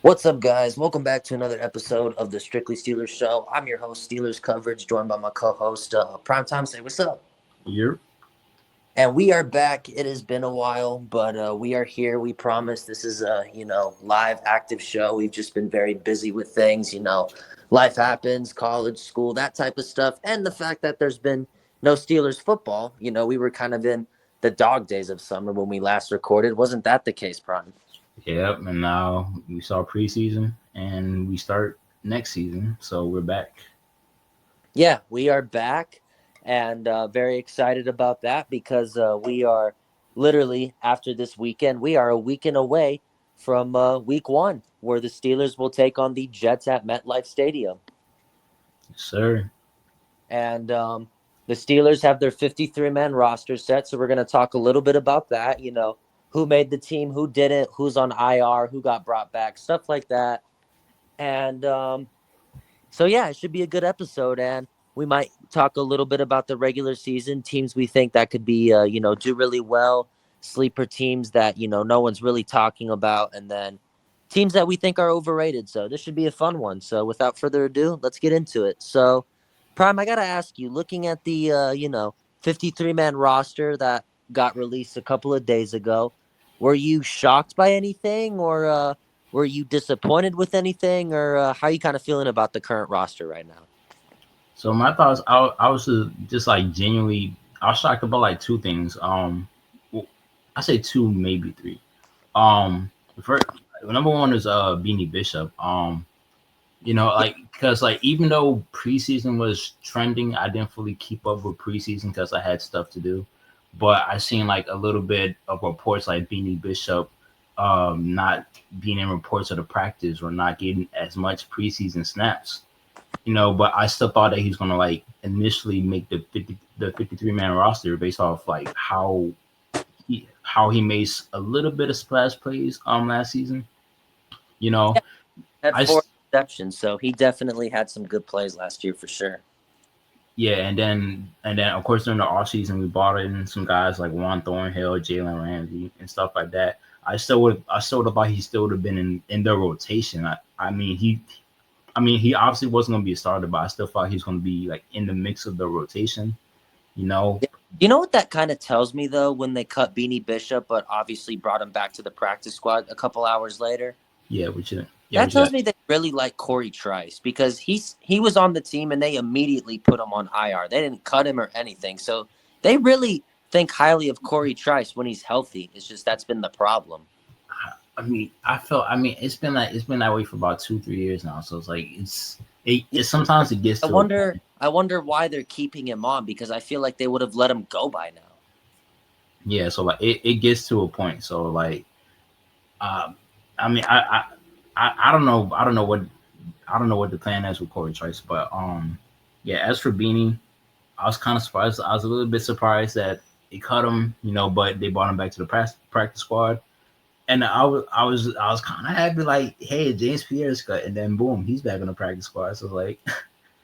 What's up, guys? Welcome back to another episode of the Strictly Steelers Show. I'm your host, Steelers Coverage, joined by my co-host, Primetime. Say what's up. You're And we are back. It has been a while, but we are here. We promise this is a live, active show. We've just been very busy with things. Life happens, college, school, that type of stuff, and the fact that there's been no Steelers football. We were kind of in the dog days of summer when we last recorded. Wasn't that the case, Prime? Yep, and now we saw preseason and we start next season, so we're back. Yeah, we are back and very excited about that because we are literally after this weekend, we are a weekend away from week one, where the Steelers will take on the Jets at MetLife Stadium. Yes, sir. And the Steelers have their 53-man roster set. So we're going to talk a little bit about that. Who made the team, who didn't, who's on IR, who got brought back, stuff like that. And So yeah, it should be a good episode, and we might talk a little bit about the regular season teams we think that could be, do really well, sleeper teams that no one's really talking about, and then teams that we think are overrated. So this should be a fun one. So without further ado, let's get into it. So, Prime, I gotta ask you, looking at the 53-man roster that got released a couple of days ago, were you shocked by anything, or were you disappointed with anything, or how are you kind of feeling about the current roster right now? So my thoughts, I was just like genuinely, I was shocked about like two things. Well, I say two, maybe three. The first, number one is Beanie Bishop. Yeah, Like because like even though preseason was trending, I didn't fully keep up with preseason because I had stuff to do. But I seen like a little bit of reports like Beanie Bishop not being in reports of the practice or not getting as much preseason snaps. But I still thought that he's gonna like initially make the 53-man roster based off like how he made a little bit of splash plays last season. You know, had I four interceptions, so he definitely had some good plays last year for sure. Yeah, and then of course during the off season we brought in some guys like Juan Thornhill, Jalen Ramsey, and stuff like that. I still would have thought he still would have been in the rotation. I mean he obviously wasn't gonna be a starter, but I still thought he was gonna be like in the mix of the rotation. You know, Yeah. You know what that kind of tells me though, when they cut Beanie Bishop, but obviously brought him back to the practice squad a couple hours later? yeah, we That should. tells me they really like Corey Trice because he was on the team and they immediately put him on IR. They didn't cut him or anything. So they really think highly of Corey Trice when he's healthy. It's just that's been the problem. It's been that way for about 2 3 years now. So it's like it's sometimes it gets I to a wonder point. I wonder why they're keeping him on because I feel like they would have let him go by now. Yeah, so like it gets to a point. So like um, I mean I don't know what the plan is with Corey Trice, but yeah. As for Beanie, I was kind of surprised. I was a little bit surprised that they cut him, but they brought him back to the practice squad, and I was kind of happy, like, hey, James Pierre's cut, and then boom, he's back on the practice squad. So like,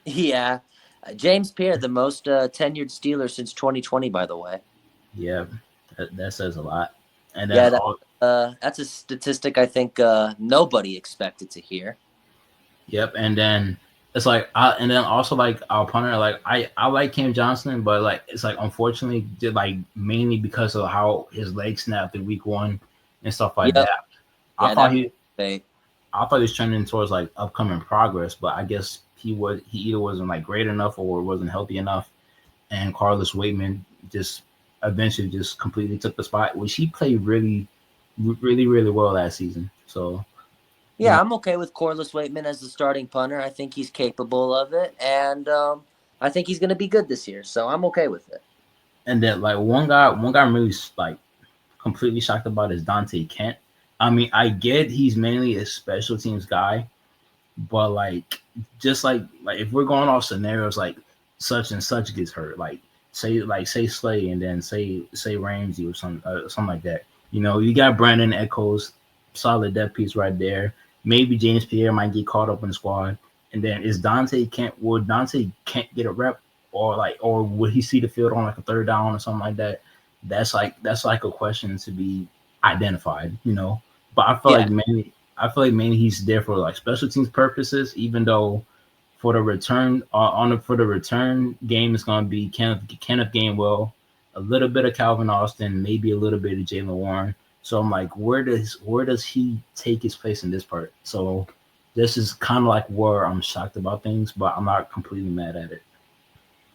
Yeah. James Pierre, the most tenured Steeler since 2020, by the way. yeah, that says a lot. And then Yeah, all, that's a statistic I think nobody expected to hear. yep, and then it's like, and then also like our punter, like I like Cam Johnson, but like it's like unfortunately, did like mainly because of how his leg snapped in week one and stuff like Yep. that. I Yeah, thought that he they I thought he was trending towards like upcoming progress, but I guess he either wasn't like great enough or wasn't healthy enough. And Carlos Waitman just eventually just completely took the spot, which he played really well last season. So you Yeah, know, I'm okay with Corliss Waitman as the starting punter. I think he's capable of it, and I think he's going to be good this year. So I'm okay with it. and then like one guy I'm really like completely shocked about is Dante Kent. I mean, I get he's mainly a special teams guy, but like just like if we're going off scenarios like such and such gets hurt, like say Slay and then say Ramsey or something like that. You got Brandon Echoes, solid depth piece right there. Maybe James Pierre might get caught up in the squad, and then is Dante Kent would Dante Kent get a rep, or would he see the field on like a third down or something like that? That's like a question to be identified. But I feel like Yeah, mainly. I feel like mainly he's there for like special teams purposes, even though for the return for the return game is going to be Kenneth Gainwell, a little bit of Calvin Austin, maybe a little bit of Jalen Warren. So I'm like, where does he take his place in this part? So this is kind of like where I'm shocked about things, but I'm not completely mad at it.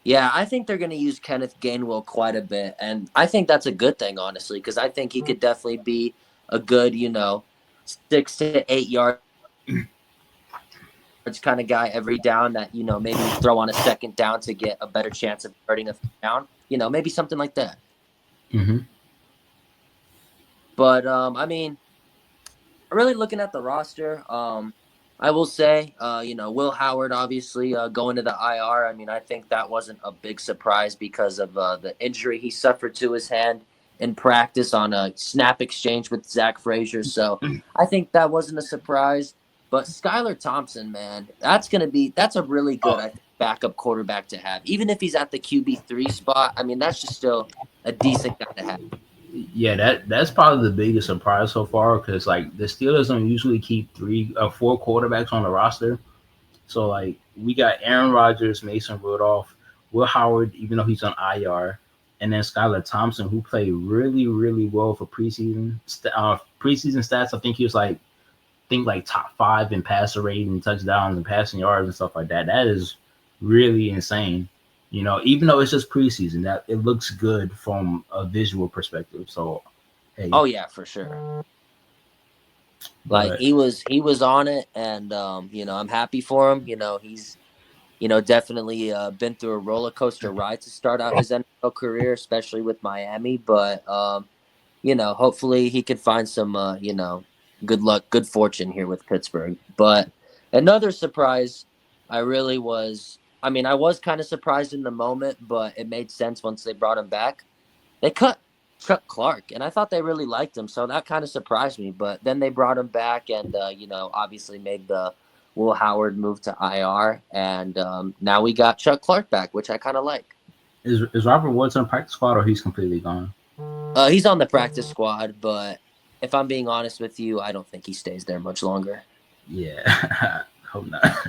Yeah, I think they're going to use Kenneth Gainwell quite a bit, and I think that's a good thing, honestly, because I think he could definitely be a good, 6 to 8 yards kind of guy every down that maybe throw on a second down to get a better chance of starting a down. Maybe something like that. Mm-hmm. But I mean, really looking at the roster, I will say, Will Howard obviously going to the IR. I mean, I think that wasn't a big surprise because of the injury he suffered to his hand in practice on a snap exchange with Zach Frazier. So I think that wasn't a surprise. But Skylar Thompson, man, that's a really good, I think, backup quarterback to have. Even if he's at the QB3 spot, I mean, that's just still a decent guy to have. Yeah, that's probably the biggest surprise so far because like the Steelers don't usually keep four quarterbacks on the roster. So like we got Aaron Rodgers, Mason Rudolph, Will Howard, even though he's on IR, and then Skylar Thompson, who played really really well for preseason stats. I think he was like top 5 in passer rating, touchdowns, and passing yards and stuff like that. That is really insane. Even though it's just preseason, that it looks good from a visual perspective. So, hey, Oh yeah, for sure. Like but he was on it, and I'm happy for him. He's definitely been through a roller coaster ride to start out his NFL career, especially with Miami. But hopefully he could find some good luck, good fortune here with Pittsburgh. But another surprise, I really was. I mean, I was kind of surprised in the moment, but it made sense once they brought him back. They cut Chuck Clark, and I thought they really liked him, so that kind of surprised me. But then they brought him back, and obviously made the Will Howard move to IR, and now we got Chuck Clark back, which I kind of like. is Robert Woods on practice squad or he's completely gone? He's on the practice squad, but if I'm being honest with you, I don't think he stays there much longer. Yeah, hope not.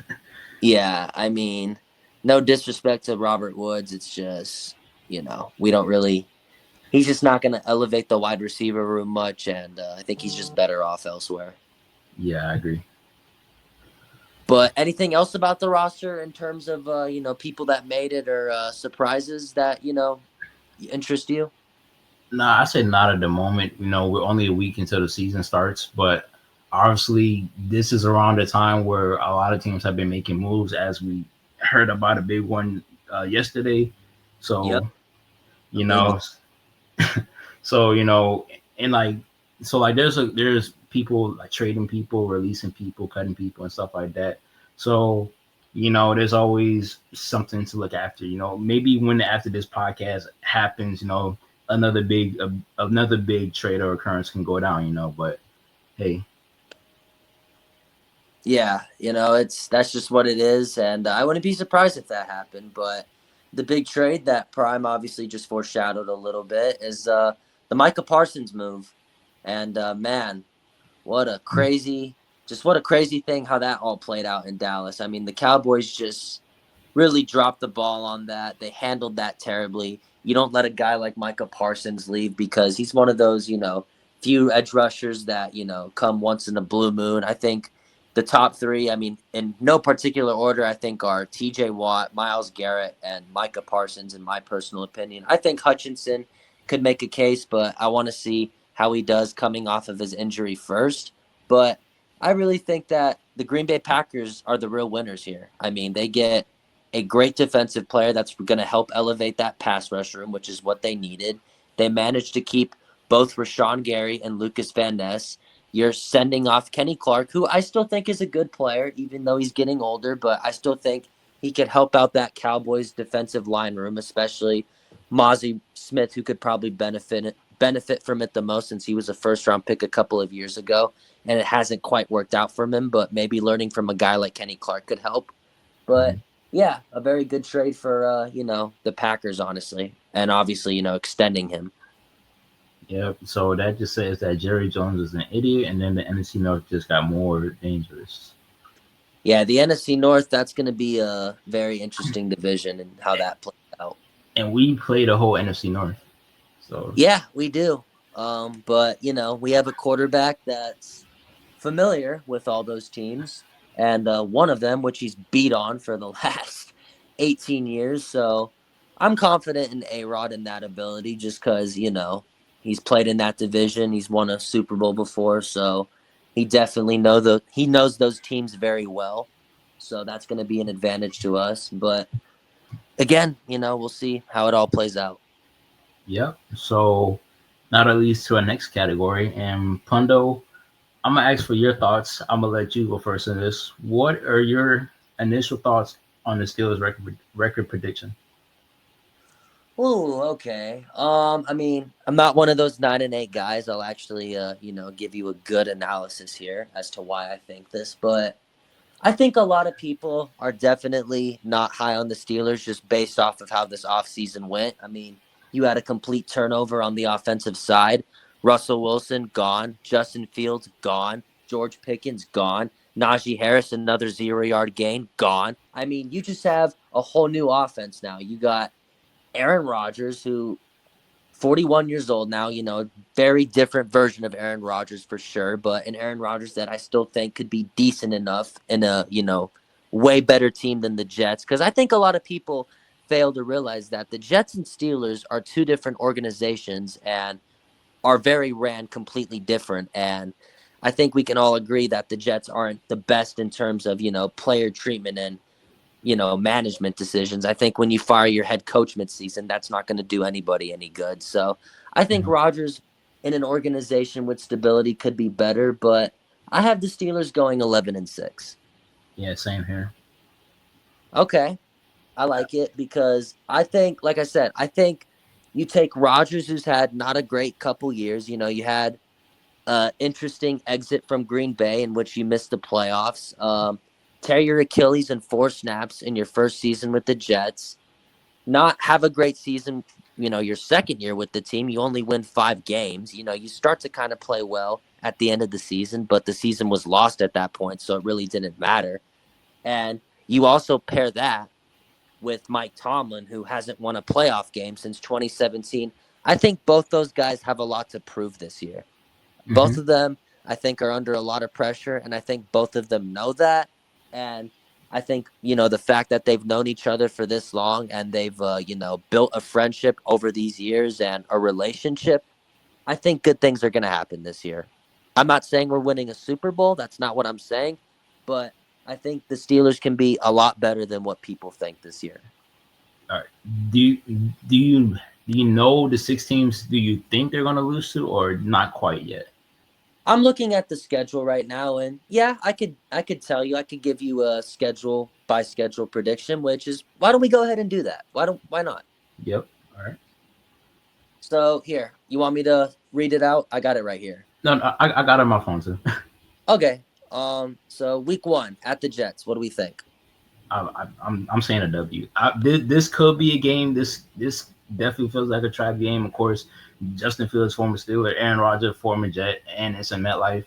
Yeah, I mean, no disrespect to Robert Woods, it's just we don't really. He's just not going to elevate the wide receiver room much, and I think he's just better off elsewhere. Yeah, I agree. But anything else about the roster in terms of people that made it or surprises that interest you? Nah, I said not at the moment. We're only a week until the season starts, but obviously this is around the time where a lot of teams have been making moves, as we heard about a big one yesterday. Yep, So a you big one. know, so and like there's people like trading people, releasing people, cutting people, and stuff like that. So there's always something to look after. Maybe when after this podcast happens, another big trade or occurrence can go down. But hey, Yeah, that's just what it is, and I wouldn't be surprised if that happened. But the big trade that Prime obviously just foreshadowed a little bit is the Micah Parsons move, and man, what a crazy, what a crazy thing how that all played out in Dallas. I mean, the Cowboys just really dropped the ball on that. They handled that terribly. You don't let a guy like Micah Parsons leave because he's one of those, few edge rushers that, come once in a blue moon. I think the top 3, I mean, in no particular order, I think are TJ Watt, Myles Garrett, and Micah Parsons, in my personal opinion. I think Hutchinson could make a case, but I want to see how he does coming off of his injury first. But I really think that the Green Bay Packers are the real winners here. I mean, they get a great defensive player that's going to help elevate that pass rush room, which is what they needed. They managed to keep both Rashawn Gary and Lucas Van Ness. You're sending off Kenny Clark, who I still think is a good player, even though he's getting older, but I still think he could help out that Cowboys defensive line room, especially Mozzie Smith, who could probably benefit from it the most since he was a first round pick a couple of years ago, and it hasn't quite worked out for him, but maybe learning from a guy like Kenny Clark could help. But yeah, a very good trade for the Packers, honestly, and obviously extending him. Yep. So that just says that Jerry Jones is an idiot, and then the NFC North just got more dangerous. Yeah, the NFC North, that's going to be a very interesting division and how that plays out. And we play the whole NFC North. So Yeah, we do. But we have a quarterback that's familiar with all those teams, and one of them, which he's beat on for the last 18 years. So I'm confident in A Rod and that ability, just because he's played in that division. He's won a Super Bowl before, so he definitely he knows those teams very well. So that's going to be an advantage to us. But again, we'll see how it all plays out. yep. So now that leads to our next category. And Pundo, I'm gonna ask for your thoughts. I'm gonna let you go first in this. What are your initial thoughts on the Steelers record prediction? Oh, okay. I mean, I'm not one of those 9-8 guys. I'll actually, give you a good analysis here as to why I think this. But I think a lot of people are definitely not high on the Steelers just based off of how this offseason went. I mean, you had a complete turnover on the offensive side. Russell Wilson gone, Justin Fields gone, George Pickens gone, Najee Harris another 0-yard gain gone. I mean, you just have a whole new offense now. You got Aaron Rodgers, who 41 years old now, very different version of Aaron Rodgers for sure, but an Aaron Rodgers that I still think could be decent enough in a, way better team than the Jets. Because I think a lot of people fail to realize that the Jets and Steelers are two different organizations and are very ran completely different. And I think we can all agree that the Jets aren't the best in terms of, player treatment and management decisions. I think when you fire your head coach midseason, that's not going to do anybody any good. So I think Mhm. Rodgers in an organization with stability could be better, but I have the Steelers going 11-6. Yeah, same here. Okay. I like it because I think, like I said, I think you take Rodgers, who's had not a great couple years. You had interesting exit from Green Bay in which you missed the playoffs. Tear your Achilles in 4 snaps in your first season with the Jets. Not have a great season, your second year with the team. You only win 5 games. You start to kind of play well at the end of the season, but the season was lost at that point, so it really didn't matter. And you also pair that with Mike Tomlin, who hasn't won a playoff game since 2017. I think both those guys have a lot to prove this year. Both Hmm. of them, I think, are under a lot of pressure, and I think both of them know that. And I think the fact that they've known each other for this long and they've built a friendship over these years and a relationship. I think good things are going to happen this year. I'm not saying we're winning a Super Bowl. That's not what I'm saying, but I think the Steelers can be a lot better than what people think this year. All right. Do you do you do you know the 6 teams? Do you think they're gonna lose to, or not quite yet? I'm looking at the schedule right now, and yeah, I could tell you, I could give you a schedule by schedule prediction, which is why don't we go ahead and do that? Why not? Yep. All right. So here, you want me to read it out? I got it right here. No, no, I got it on my phone too. Okay. So week 1 at the Jets. What do we think? I'm saying a W. This could be a game. This definitely feels like a trap game. Of course, Justin Fields, former Steeler, Aaron Rodgers, former Jet, and it's in MetLife.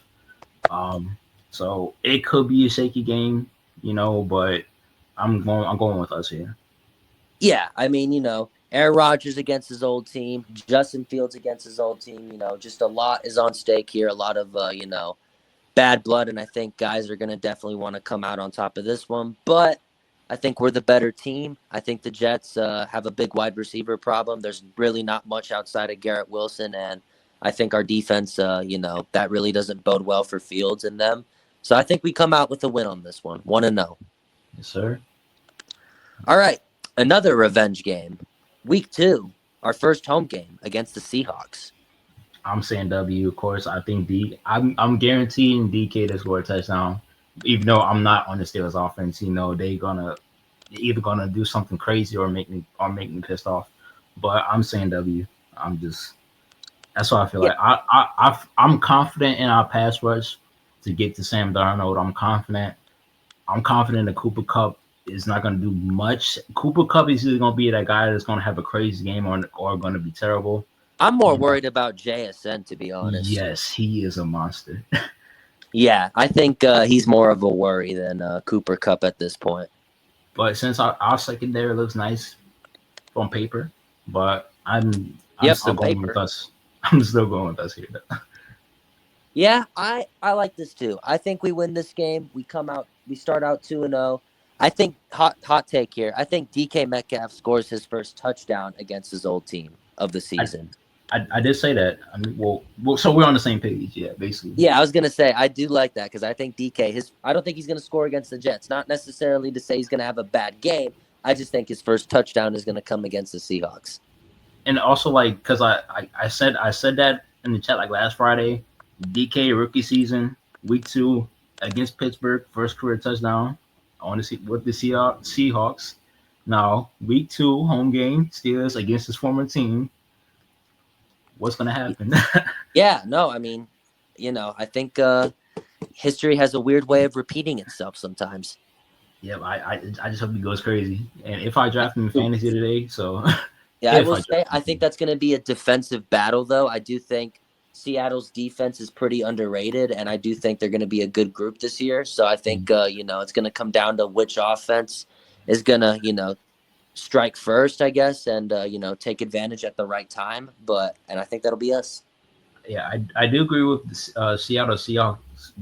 Um, so it could be a shaky game, but I'm going with us here. Yeah, I mean, Aaron Rodgers against his old team, Justin Fields against his old team. Just a lot is on stake here. A lot of bad blood, and I think guys are going to definitely want to come out on top of this one. But I think we're the better team. I think the Jets have a big wide receiver problem. There's really not much outside of Garrett Wilson, and I think our defense, that really doesn't bode well for Fields and them. So I think we come out with a win on this one, 1-0. Yes, sir. All right, another revenge game, week 2, our first home game against the Seahawks. I'm saying W. Of course, I think I'm guaranteeing DK to score a touchdown. Even though I'm not on the Steelers offense, they're either gonna do something crazy or make me pissed off. But I'm saying W. I'm just That's what I feel Yeah, like. I'm confident in our pass rush to get to Sam Darnold. I'm confident that Cooper Cup is not going to do much. Cooper Cup is either going to be that guy that's going to have a crazy game or going to be terrible. I'm more You know, worried about JSN, to be honest. yes, he is a monster. Yeah, I think he's more of a worry than Cooper Cup at this point. But since our secondary looks nice on paper, but I'm Yep, still on going with paper. us. I'm still going with us here. Yeah, I like this too. I think we win this game. We start out 2-0. I think hot take here. I think DK Metcalf scores his first touchdown against his old team of the I, season. I did say that. I mean, well, so we're on the same page, yeah, basically. Yeah, I was gonna say I do like that because I think I don't think he's gonna score against the Jets. Not necessarily to say he's gonna have a bad game. I just think his first touchdown is gonna come against the Seahawks. And also, like, because I said that in the chat like last Friday, DK rookie season, week 2 against Pittsburgh, first career touchdown. I want to see with the Seahawks. Now, week 2 home game, Steelers against his former team. What's gonna happen? Yeah, no, I mean, I think history has a weird way of repeating itself sometimes. Yeah, I just hope he goes crazy. And if I draft him in fantasy today, so Yeah, I if will I say draft I think him, that's going to be a defensive battle, though. I do think Seattle's defense is pretty underrated, and I do think they're going to be a good group this year. So I think it's going to come down to which offense is going to strike first, I guess, and take advantage at the right time. And I think that'll be us. yeah, I do agree with the Seattle Seahawks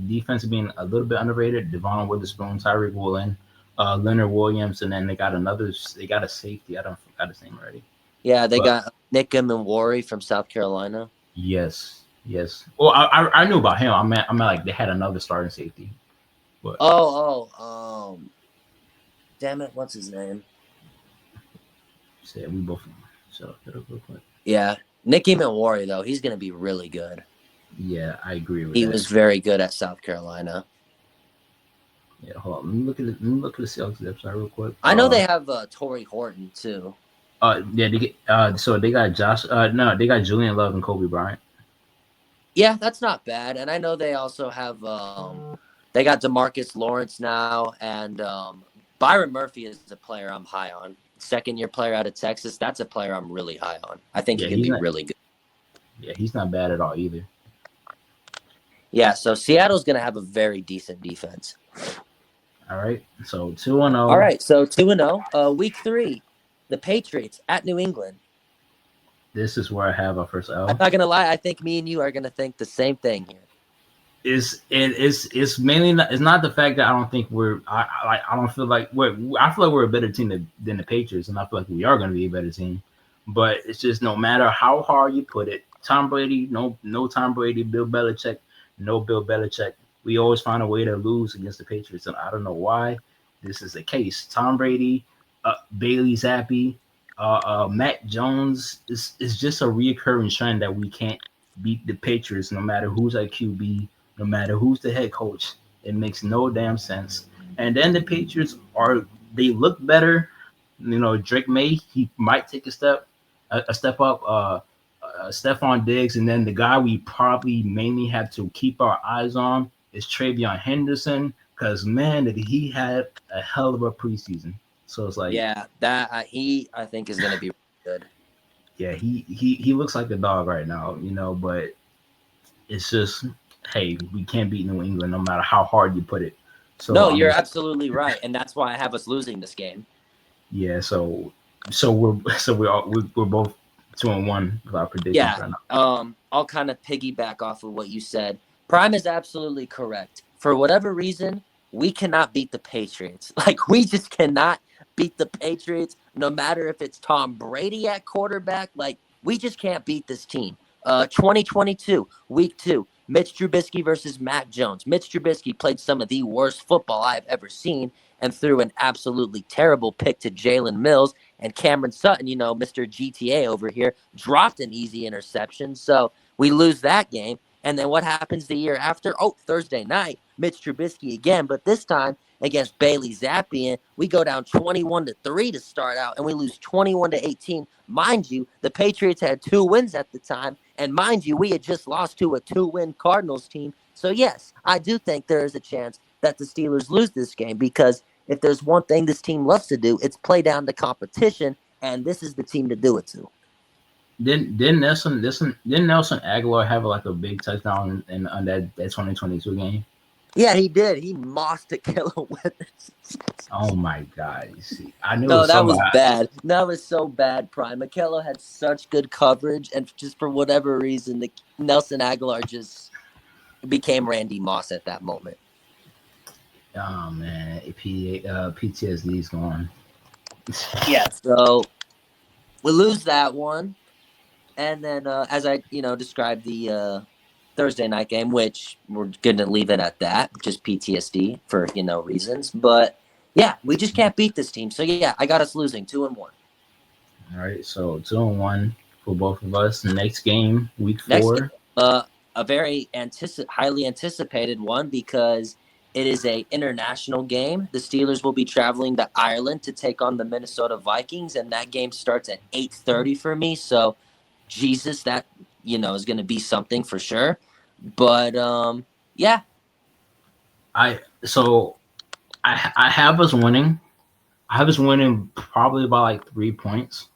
defense being a little bit underrated. Devon Witherspoon, Tyreek Woolen, Leonard Williams, and then they got a safety. I don't forgot his name already. Yeah, they But got Nick Worry from South Carolina. yes, yes. Well, I knew about him. I meant like they had another starting safety. But Damn it, what's his name? yeah, we both so real quick. Yeah, Nicky Worry though, he's going to be really good. Yeah, I agree with He that. was very good at South Carolina. Yeah, hold on. Let me look at the Seahawks website real quick. I know they have Torrey Horton too. Yeah, so they got Josh. No, they got Julian Love and Kobe Bryant. Yeah, that's not bad. And I know they also have they got DeMarcus Lawrence now, and Byron Murphy is a player I'm high on. Second year player out of Texas. That's a player I'm really high on. I think Yeah, he can be really good. Yeah, he's not bad at all either. Yeah, so Seattle's gonna have a very decent defense. All right, so 2-0. All right, so 2-0. Week 3, the Patriots at New England. This is where I have our first L. I'm not gonna lie. I think me and you are gonna think the same thing here. It's mainly not, it's not the fact that I don't think I don't feel like I feel like we're a better team than the Patriots, and I feel like we are going to be a better team. But it's just no matter how hard you put it, Tom Brady, no Tom Brady, Bill Belichick, no Bill Belichick. We always find a way to lose against the Patriots, and I don't know why this is the case. Tom Brady, Bailey Zappi, Matt Jones is just a reoccurring trend that we can't beat the Patriots no matter who's at QB. No matter who's the head coach, it makes no damn sense. And then the Patriots they look better. Drake May, he might take a step up. Stephon Diggs, and then the guy we probably mainly have to keep our eyes on is Travion Henderson, because man, did he had a hell of a preseason. So it's like, yeah, that I think is going to be good. Yeah, he looks like a dog right now, but it's just, hey, we can't beat New England no matter how hard you put it. So no, you're absolutely right, and that's why I have us losing this game. Yeah, so we're both 2-1 with our predictions Yeah, right now. I'll kind of piggyback off of what you said. Prime is absolutely correct. For whatever reason, we cannot beat the Patriots. Like, we just cannot beat the Patriots, no matter if it's Tom Brady at quarterback. Like, we just can't beat this team. 2022, week 2, Mitch Trubisky versus Mac Jones. Mitch Trubisky played some of the worst football I've ever seen and threw an absolutely terrible pick to Jalen Mills. And Cameron Sutton, Mr. GTA over here, dropped an easy interception. So we lose that game. And then what happens the year after? Oh, Thursday night, Mitch Trubisky again, but this time against Bailey Zappi, and we go down 21-3 to start out, and we lose 21-18. Mind you, the Patriots had 2 wins at the time, and mind you, we had just lost to a 2-win Cardinals team. So yes, I do think there is a chance that the Steelers lose this game, because if there's one thing this team loves to do, it's play down the competition, and this is the team to do it to. didn't Nelson Aguilar have like a big touchdown in on that 2022 game? Yeah, he did. He mossed a killer Withers. Oh my god! You see, I knew it No, was that somebody. was bad. That was so bad, Prime. Mikello had such good coverage, and just for whatever reason, the Nelson Aguilar just became Randy Moss at that moment. Oh man, PTSD is gone. Yeah, so we lose that one, and then as I described the Thursday night game, which we're gonna leave it at that, just PTSD for reasons. But yeah, we just can't beat this team. So yeah, I got us losing 2-1. All right, so 2-1 for both of us. Next game, week Next game, 4. a very highly anticipated one because it is a international game. The Steelers will be traveling to Ireland to take on the Minnesota Vikings, and that game starts at 8:30 for me. So, Jesus, that is going to be something for sure. But yeah, I have us winning. I have us winning probably by like 3 points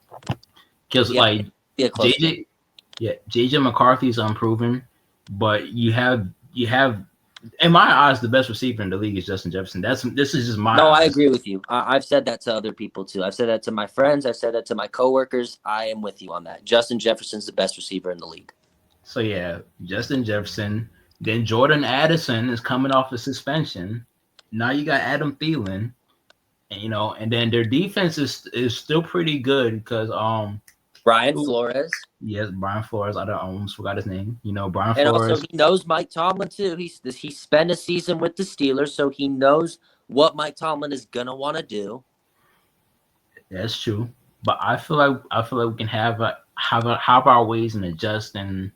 because yeah, like be a close game. JJ, yeah, JJ McCarthy's unproven, but you have in my eyes the best receiver in the league is Justin Jefferson. This is just my No, I eyes. agree with you. I've said that to other people too. I've said that to my friends. I've said that to my coworkers. I am with you on that. Justin Jefferson's the best receiver in the league. So yeah, Justin Jefferson. Then Jordan Addison is coming off a suspension. Now you got Adam Thielen, and then their defense is still pretty good because Brian Flores. yes, Brian Flores. I almost forgot his name. Brian And also, Flores. he knows Mike Tomlin too. He spent a season with the Steelers, so he knows what Mike Tomlin is gonna want to do. That's true, but I feel like we can have our ways and adjust and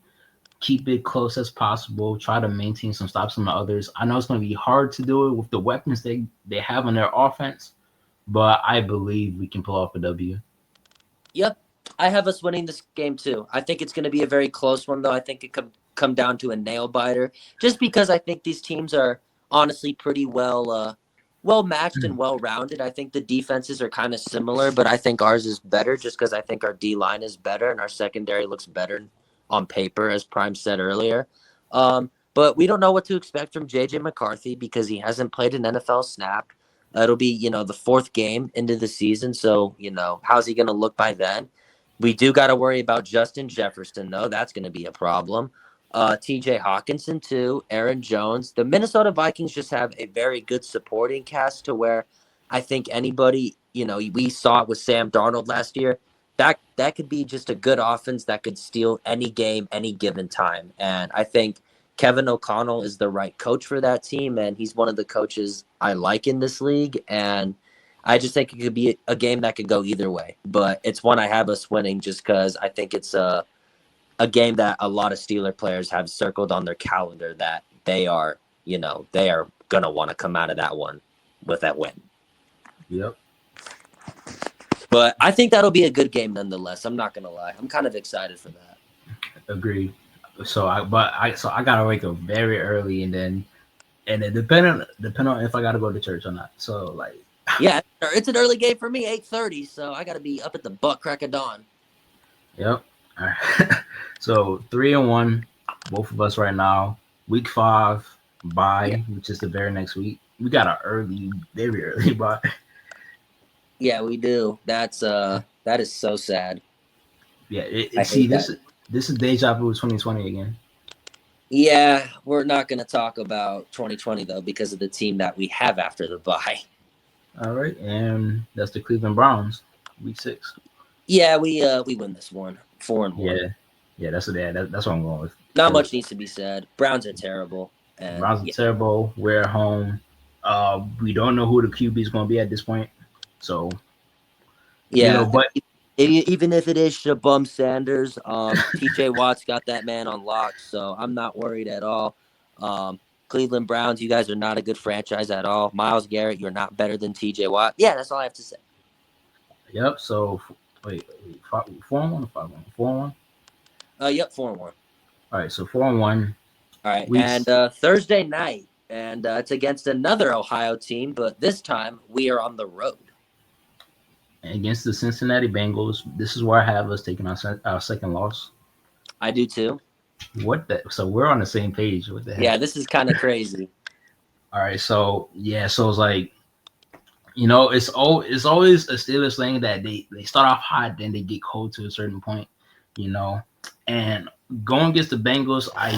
keep it close as possible. Try to maintain some stops from the others. I know it's going to be hard to do it with the weapons they have in their offense, but I believe we can pull off a W. Yep, I have us winning this game too. I think it's going to be a very close one, though. I think it could come down to a nail biter, just because I think these teams are honestly pretty well matched and well rounded. I think the defenses are kind of similar, but I think ours is better, just because I think our D line is better and our secondary looks better on paper, as Prime said earlier. But we don't know what to expect from JJ McCarthy because he hasn't played an NFL snap. It'll be, the fourth game into the season. So, how's he going to look by then? We do got to worry about Justin Jefferson, though. That's going to be a problem. TJ Hawkinson, too. Aaron Jones. The Minnesota Vikings just have a very good supporting cast to where I think anybody, we saw it with Sam Darnold last year. That could be just a good offense that could steal any game, any given time. And I think Kevin O'Connell is the right coach for that team, and he's one of the coaches I like in this league. And I just think it could be a game that could go either way. But it's one I have us winning just because I think it's a game that a lot of Steeler players have circled on their calendar that they are going to want to come out of that one with that win. Yep. But I think that'll be a good game nonetheless. I'm not going to lie. I'm kind of excited for that. Agreed. So I gotta wake up very early and then depending on if I gotta go to church or not. So like yeah, it's an early game for me, 8:30. So I gotta be up at the butt crack of dawn. Yep. All right. So 3-1, both of us right now. Week 5 bye, which is the very next week. We got an very early bye. Yeah, we do. That is so sad. Yeah. This is deja vu 2020 again. Yeah, we're not going to talk about 2020 though because of the team that we have after the bye. All right, and that's the Cleveland Browns, week 6. Yeah, we win this one, 4-1. Yeah, that's what I'm going with. Not much needs to be said. Browns are terrible. Browns are terrible. We're at home. We don't know who the QB is going to be at this point. So yeah, but even if it is Shabum Sanders, TJ Watt's got that man on lock, so I'm not worried at all. Cleveland Browns, you guys are not a good franchise at all. Myles Garrett, you're not better than TJ Watt. Yeah, that's all I have to say. Yep. So wait 4-1 or 5-1? 4-1. Yep, 4-1. All right, so 4-1. All right, and Thursday night, and it's against another Ohio team, but this time we are on the road. against the Cincinnati Bengals. This is where I have us taking our second loss. I do too. What the? So we're on the same page. What the Yeah, heck? this is kind of crazy. All right. So yeah. So it's like, it's always a Steelers thing that they start off hot, then they get cold to a certain point. You know, and going against the Bengals, I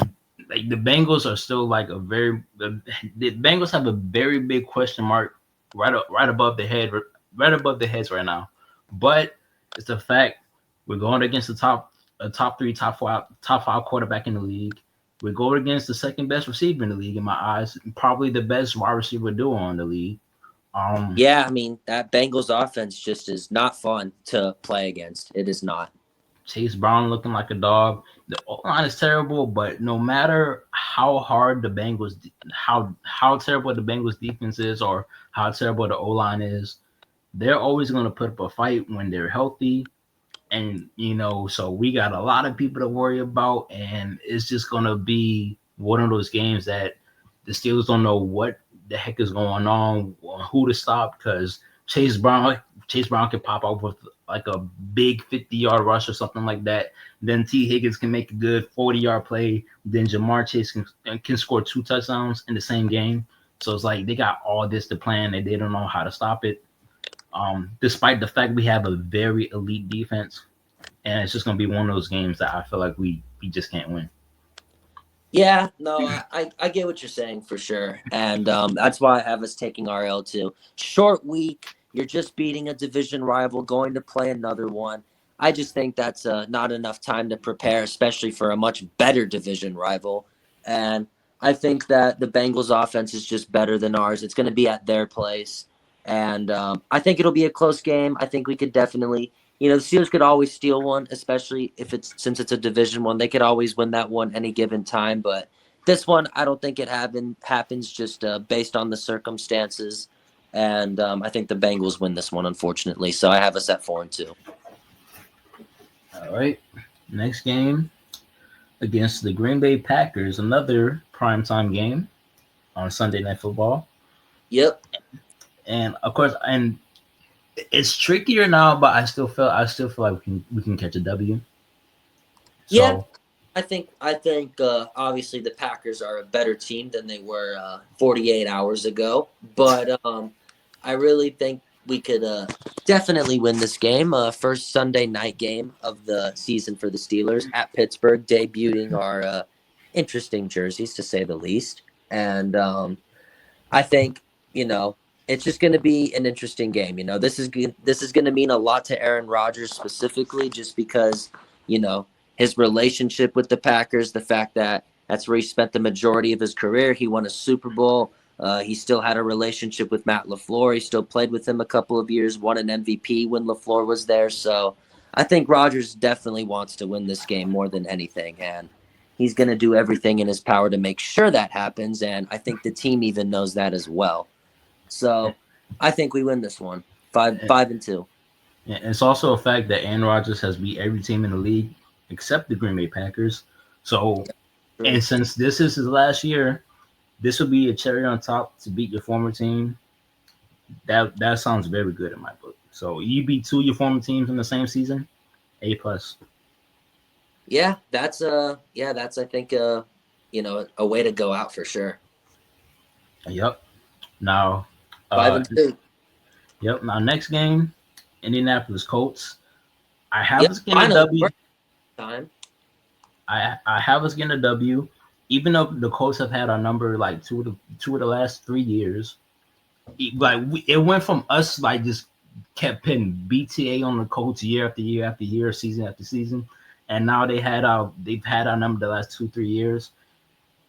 like the Bengals are still like the Bengals have a very big question mark right above the head, right above the heads right now. But it's the fact we're going against a top three, top five quarterback in the league. We're going against the second best receiver in the league in my eyes, probably the best wide receiver duo in the league. Yeah, I mean, that Bengals offense just is not fun to play against. It is not. Chase Brown looking like a dog. The O line is terrible, but no matter how hard how terrible the Bengals defense is, or how terrible the O line is, they're always going to put up a fight when they're healthy. And so we got a lot of people to worry about, and it's just going to be one of those games that the Steelers don't know what the heck is going on, who to stop, because Chase Brown can pop up with like a big 50-yard rush or something like that. Then T. Higgins can make a good 40-yard play. Then Jamar Chase can score 2 touchdowns in the same game. So it's like they got all this to plan and they don't know how to stop it. Despite the fact we have a very elite defense, and it's just gonna be one of those games that I feel like we just can't win. Yeah, no, I get what you're saying for sure. And that's why I have us taking RL too. Short week. You're just beating a division rival, going to play another one. I just think that's not enough time to prepare, especially for a much better division rival. And I think that the Bengals offense is just better than ours. It's going to be at their place. And I think it'll be a close game. I think we could definitely, the Steelers could always steal one, especially since it's a division one. They could always win that one any given time. But this one, I don't think it happens just based on the circumstances. And I think the Bengals win this one, unfortunately. So I have us at 4-2. All right. Next game against the Green Bay Packers, another primetime game on Sunday Night Football. Yep. And of course, and it's trickier now, but I still feel like we can catch a W. So, yeah, I think obviously the Packers are a better team than they were 48 hours ago, but I really think we could definitely win this game. First Sunday night game of the season for the Steelers at Pittsburgh, debuting our interesting jerseys to say the least. And I think it's just going to be an interesting game. This is going to mean a lot to Aaron Rodgers specifically, just because his relationship with the Packers, the fact that that's where he spent the majority of his career. He won a Super Bowl. He still had a relationship with Matt LaFleur. He still played with him a couple of years, won an MVP when LaFleur was there. So I think Rodgers definitely wants to win this game more than anything. And he's going to do everything in his power to make sure that happens. And I think the team even knows that as well. So I think we win this one, 5-2. Yeah, it's also a fact that Aaron Rodgers has beat every team in the league except the Green Bay Packers. So, and since this is his last year, this will be a cherry on top to beat your former team. That sounds very good in my book. So you beat 2 of your former teams in the same season, A+. Yeah, that's I think a way to go out for sure. Yep. Now 5-2. Yep. Now next game, Indianapolis Colts. I have us getting a W. Time. I have us getting a W, even though the Colts have had our number like two of the last 3 years. It went from us like just kept putting BTA on the Colts year after year after year, season after season, and now they've had our number the last 2-3 years.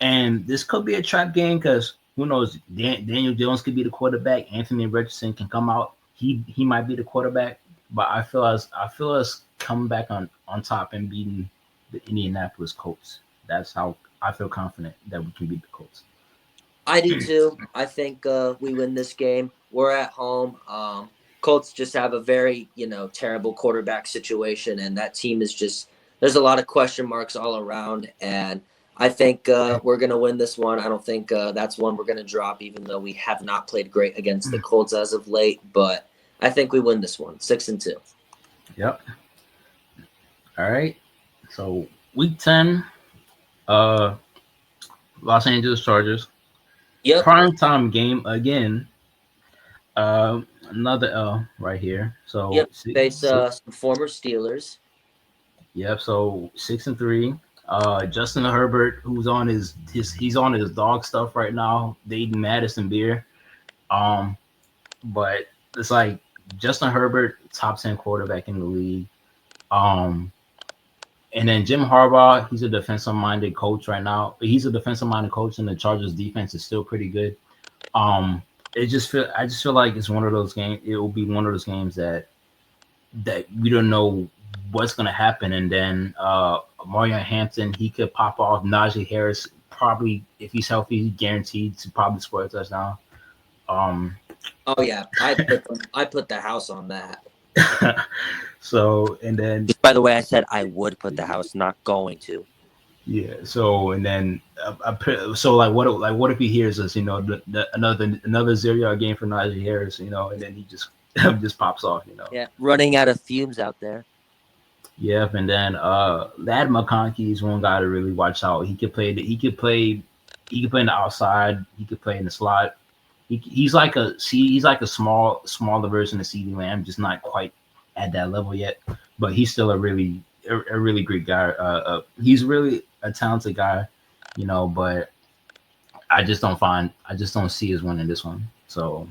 And this could be a trap game because who knows? Daniel Jones could be the quarterback. Anthony Richardson can come out. He might be the quarterback. But I feel us coming back on top and beating the Indianapolis Colts. That's how I feel confident that we can beat the Colts. I do too. I think we win this game. We're at home. Colts just have a very terrible quarterback situation, and that team is just there's a lot of question marks all around. And I think we're going to win this one. I don't think that's one we're going to drop, even though we have not played great against the Colts as of late. But I think we win this one, 6-2. Yep. All right. So week 10, uh, Los Angeles Chargers. Yep. Prime time game again. Another L right here. So Yep. Face some former Steelers. yep. So 6-3. Justin Herbert, who's on he's on his dog stuff right now. Dating Madison beer. Um, but it's like Justin Herbert, top 10 quarterback in the league. Um, and then Jim Harbaugh, he's a defensive minded coach right now. He's a defensive minded coach, and the Chargers defense is still pretty good. Um, I just feel like it's one of those games. It will be one of those games that we don't know what's gonna happen, and then Mario Hampton, he could pop off. Najee Harris, probably if he's healthy, guaranteed to probably score a touchdown. Oh yeah, I put the house on that. So and then By the way, I said I would put the house, not going to. yeah. So and then so what if he hears us? Another 0-yard game for Najee Harris. And then he just just pops off. Yeah, running out of fumes out there. Yep. And then Lad McConkey is one guy to really watch out. He could play. He could play in the outside. He could play in the slot. He's like a smaller version of CeeDee Lamb, just not quite at that level yet. But he's still a really great guy. He's really a talented guy, But I just don't see us winning this one. So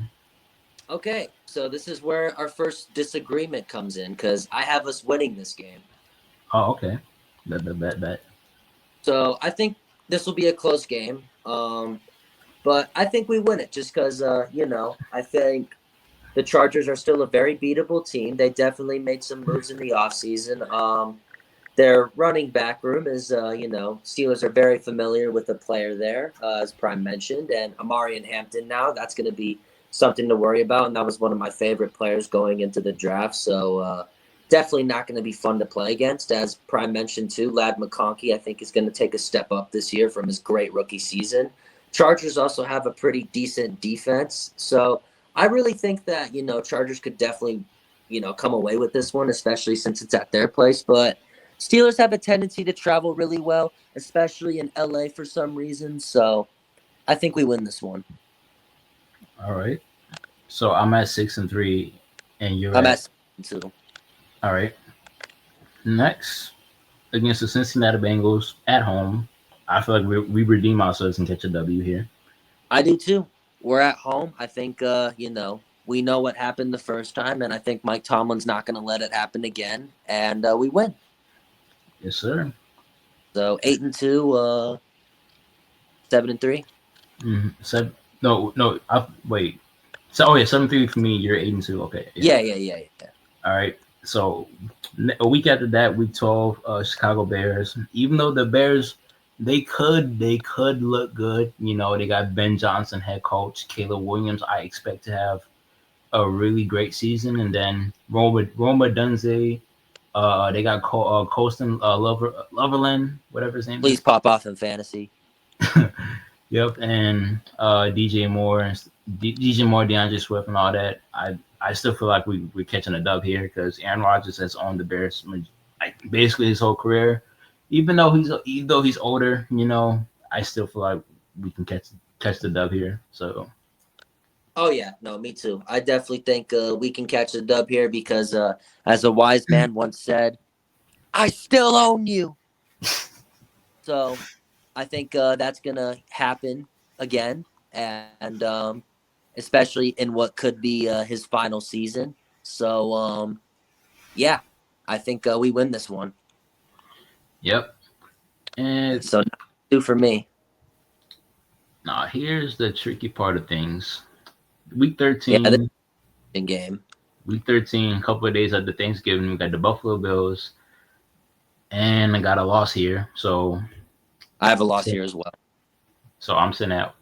okay, so this is where our first disagreement comes in because I have us winning this game. Oh, okay. Bet. So I think this will be a close game. But I think we win it just because, I think the Chargers are still a very beatable team. They definitely made some moves in the offseason. Their running back room is, Steelers are very familiar with the player there, as Prime mentioned. And Amari and Hampton now, that's going to be something to worry about. And that was one of my favorite players going into the draft. So definitely not going to be fun to play against. As Prime mentioned, too, Lad McConkey, I think, is going to take a step up this year from his great rookie season. Chargers also have a pretty decent defense. So I really think that, Chargers could definitely, come away with this one, especially since it's at their place. But Steelers have a tendency to travel really well, especially in LA for some reason. So I think we win this one. All right. So I'm at 6-3, and you're I'm at 2. All right. Next, against the Cincinnati Bengals at home. I feel like we redeem ourselves and catch a W here. I do too. We're at home. I think, we know what happened the first time, and I think Mike Tomlin's not going to let it happen again, and we win. Yes, sir. So 8-2, 7-3. No. Wait. So 7-3 for me. You're 8-2. Okay. Yeah. All right. So a week after that, week 12, Chicago Bears. Even though the Bears, they could look good. They got Ben Johnson, head coach. Caleb Williams, I expect to have a really great season. And then Roma Dunze. They got Colston Loverland, whatever his name is. Please pop off in fantasy. Yep. And DJ Moore, DeAndre Swift, and all that. I still feel like we're catching a dub here because Aaron Rodgers has owned the Bears basically his whole career. Even though he's older, I still feel like we can catch the dub here. So. Oh yeah, no, me too. I definitely think we can catch the dub here because, as a wise man once said, "I still own you." So, I think that's gonna happen again, and especially in what could be his final season. So, yeah, I think we win this one. Yep. And so 2 for me. Now here's the tricky part of things. Week 13. Yeah, in game. Week 13, a couple of days after Thanksgiving, we got the Buffalo Bills, and I got a loss here. So I have a loss here as well. So I'm sitting at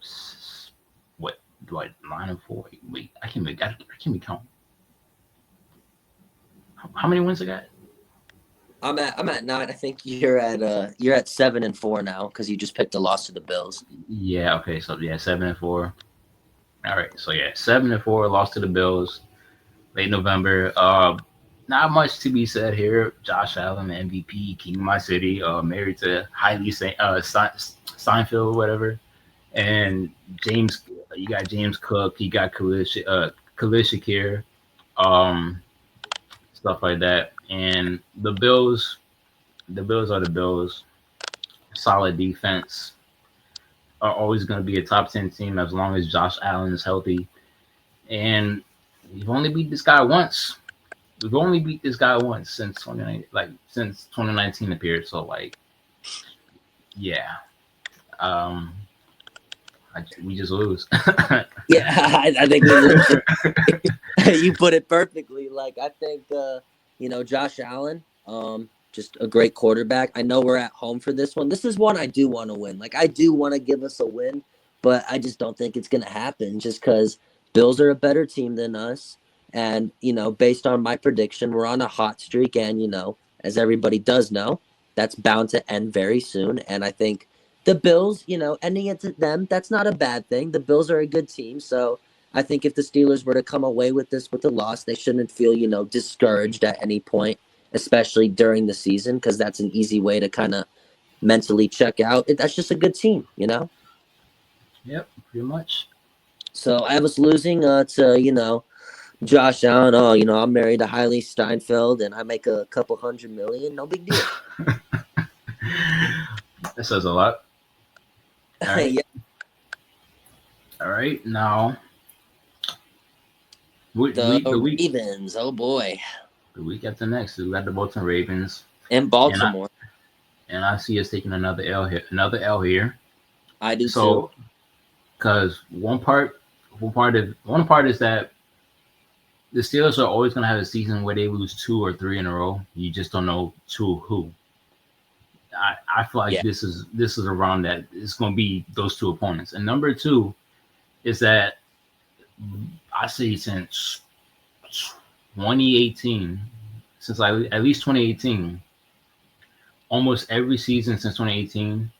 9-4. Wait, I can't be counting. How many wins I got? I'm at 9. I think you're at 7-4 now because you just picked a loss to the Bills. Yeah. Okay. So 7-4. All right. So 7-4, lost to the Bills. late November. Not much to be said here. Josh Allen, MVP, King of my city, married to Seinfeld, whatever. And James, you got James Cook, you got Khalil Shakir, um, stuff like that. And the Bills are the Bills. Solid defense. Are always going to be a top 10 team as long as Josh Allen is healthy. And we've only beat this guy once. We've only beat this guy once since 2019 appeared. So like, yeah, um, we just lose. Yeah, I think we lose. You put it perfectly. Like I think, Josh Allen, just a great quarterback. I know we're at home for this one. This is one I do want to win. Like I do want to give us a win, but I just don't think it's gonna happen. Just because Bills are a better team than us, and based on my prediction, we're on a hot streak, and as everybody does know, that's bound to end very soon. And I think the Bills, ending it to them, that's not a bad thing. The Bills are a good team, so I think if the Steelers were to come away with this with a loss, they shouldn't feel, discouraged at any point, especially during the season, because that's an easy way to kind of mentally check out. That's just a good team. Yep, pretty much. So I was losing to, Josh Allen. Oh, I'm married to Hailey Steinfeld and I make a couple hundred million. No big deal. That says a lot. All right. Yeah. All right. Now, The the week Ravens. Oh boy. the week after next, we got the Baltimore Ravens, In and I Baltimore. and I see us taking another L here. Another L here. I do too. So, because one part is that the Steelers are always going to have a season where they lose two or three in a row. You just don't know to who. I feel like Yeah. this is around that. It's going to be those two opponents. And number two is that I say since 2018, at least 2018, almost every season since 2018,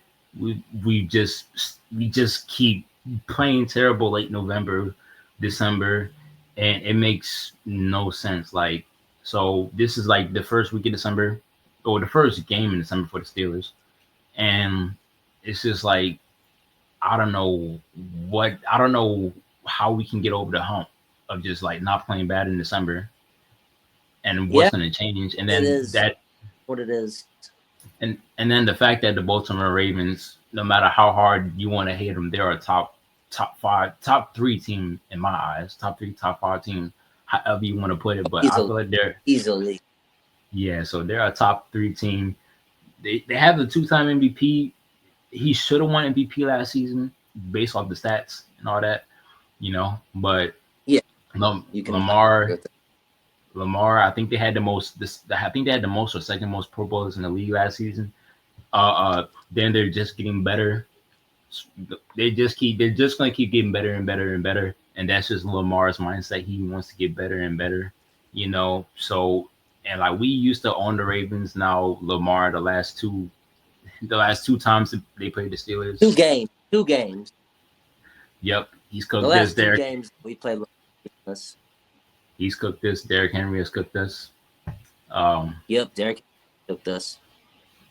we just keep playing terrible late November, December, and it makes no sense. Like, so this is like the first week of December, or the first game in December for the Steelers, and it's just like I don't know how we can get over the hump of just like not playing bad in December, and Yeah, what's going to change, and it then is what it is. and then the fact that the Baltimore Ravens, no matter how hard you want to hate them, they're a top five, top three team in my eyes, top three, top five team, however you want to put it. But I Easily. feel like they're Easily. yeah, so they're a top three team. They have the two-time MVP. He should have won MVP last season based off the stats and all that, But Yeah. You can Lamar, I think they had the most. I think they had the most or second most Pro Bowlers in the league last season. Then they're just getting better. They're just gonna keep getting better and better and better, and that's just Lamar's mindset. He wants to get better and better, So, and like we used to own the Ravens, now Lamar the last two times they played the Steelers. Two games. Yep, he's The cooked this. last two Derek, games we played us. he's cooked this. Derrick Henry has cooked us. Um, Yep, Derek took this.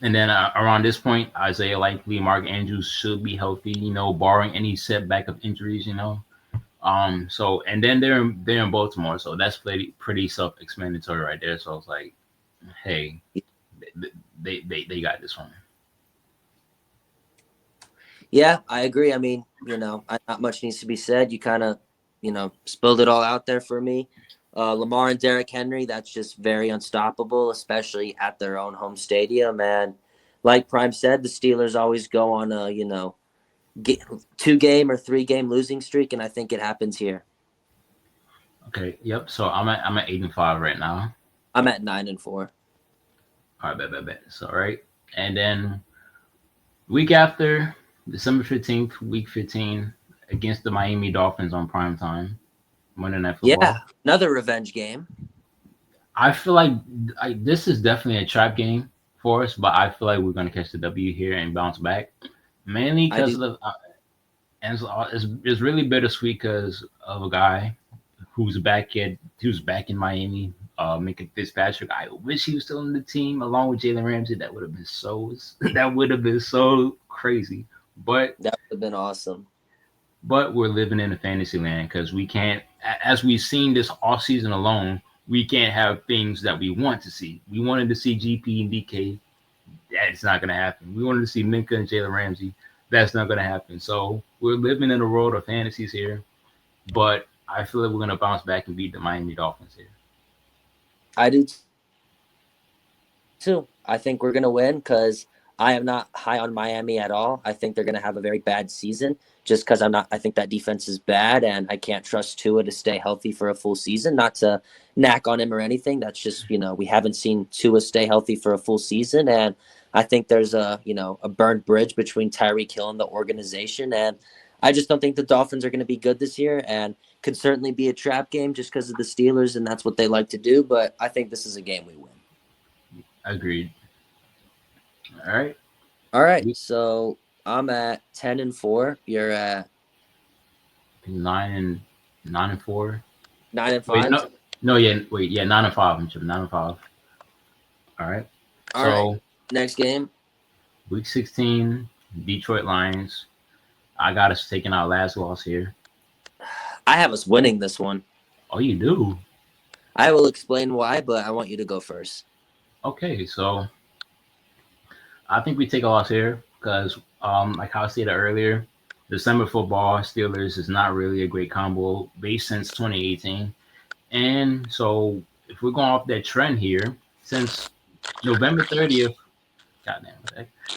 And then around this point, Isaiah Likely, Mark Andrews should be healthy, barring any setback of injuries. So and then they're in Baltimore, so that's pretty self-explanatory right there. So it's like, hey, they got this one. Yeah, I agree. I mean, not much needs to be said. You kind of, spilled it all out there for me. Lamar and Derrick Henry, that's just very unstoppable, especially at their own home stadium. And like Prime said, the Steelers always go on a, 2-game or 3-game losing streak, and I think it happens here. Okay, yep. So I'm at 8-5 right now. I'm at 9-4. All right, bet. So all right, and then week after December 15th, week 15 against the Miami Dolphins on prime time, Monday Night Football. Yeah, another revenge game. I feel like this is definitely a trap game for us, but I feel like we're going to catch the W here and bounce back. Mainly because of and it's really bittersweet because of a guy who's back in Miami. Minka Fitzpatrick. I wish he was still on the team along with Jalen Ramsey. That would have been so that would have been so crazy. But That would have been awesome. we're living in a fantasy land because we can't, as we've seen this off season alone, we can't have things that we want to see. We wanted to see GP and DK. That's not going to happen. We wanted to see Minka and Jalen Ramsey. That's not going to happen. So we're living in a world of fantasies here. But I feel like we're going to bounce back and beat the Miami Dolphins here. I do too. I think we're going to win because I am not high on Miami at all. I think they're going to have a very bad season just because I think that defense is bad and I can't trust Tua to stay healthy for a full season. Not to knack on him or anything. That's just, we haven't seen Tua stay healthy for a full season. And I think there's a burned bridge between Tyreek Hill and the organization. And I just don't think the Dolphins are going to be good this year and could certainly be a trap game just because of the Steelers. And that's what they like to do. But I think this is a game we win. Agreed. All right. So I'm at 10-4. You're at 9-4. 9-5. Wait, no, yeah, wait, yeah, 9-5. 9-5. All right. All right. Next game. Week 16, Detroit Lions. I got us taking our last loss here. I have us winning this one. Oh, you do? I will explain why, but I want you to go first. Okay, so I think we take a loss here because, like how I stated earlier, December football Steelers is not really a great combo based since 2018. And so if we're going off that trend here, since November 30th,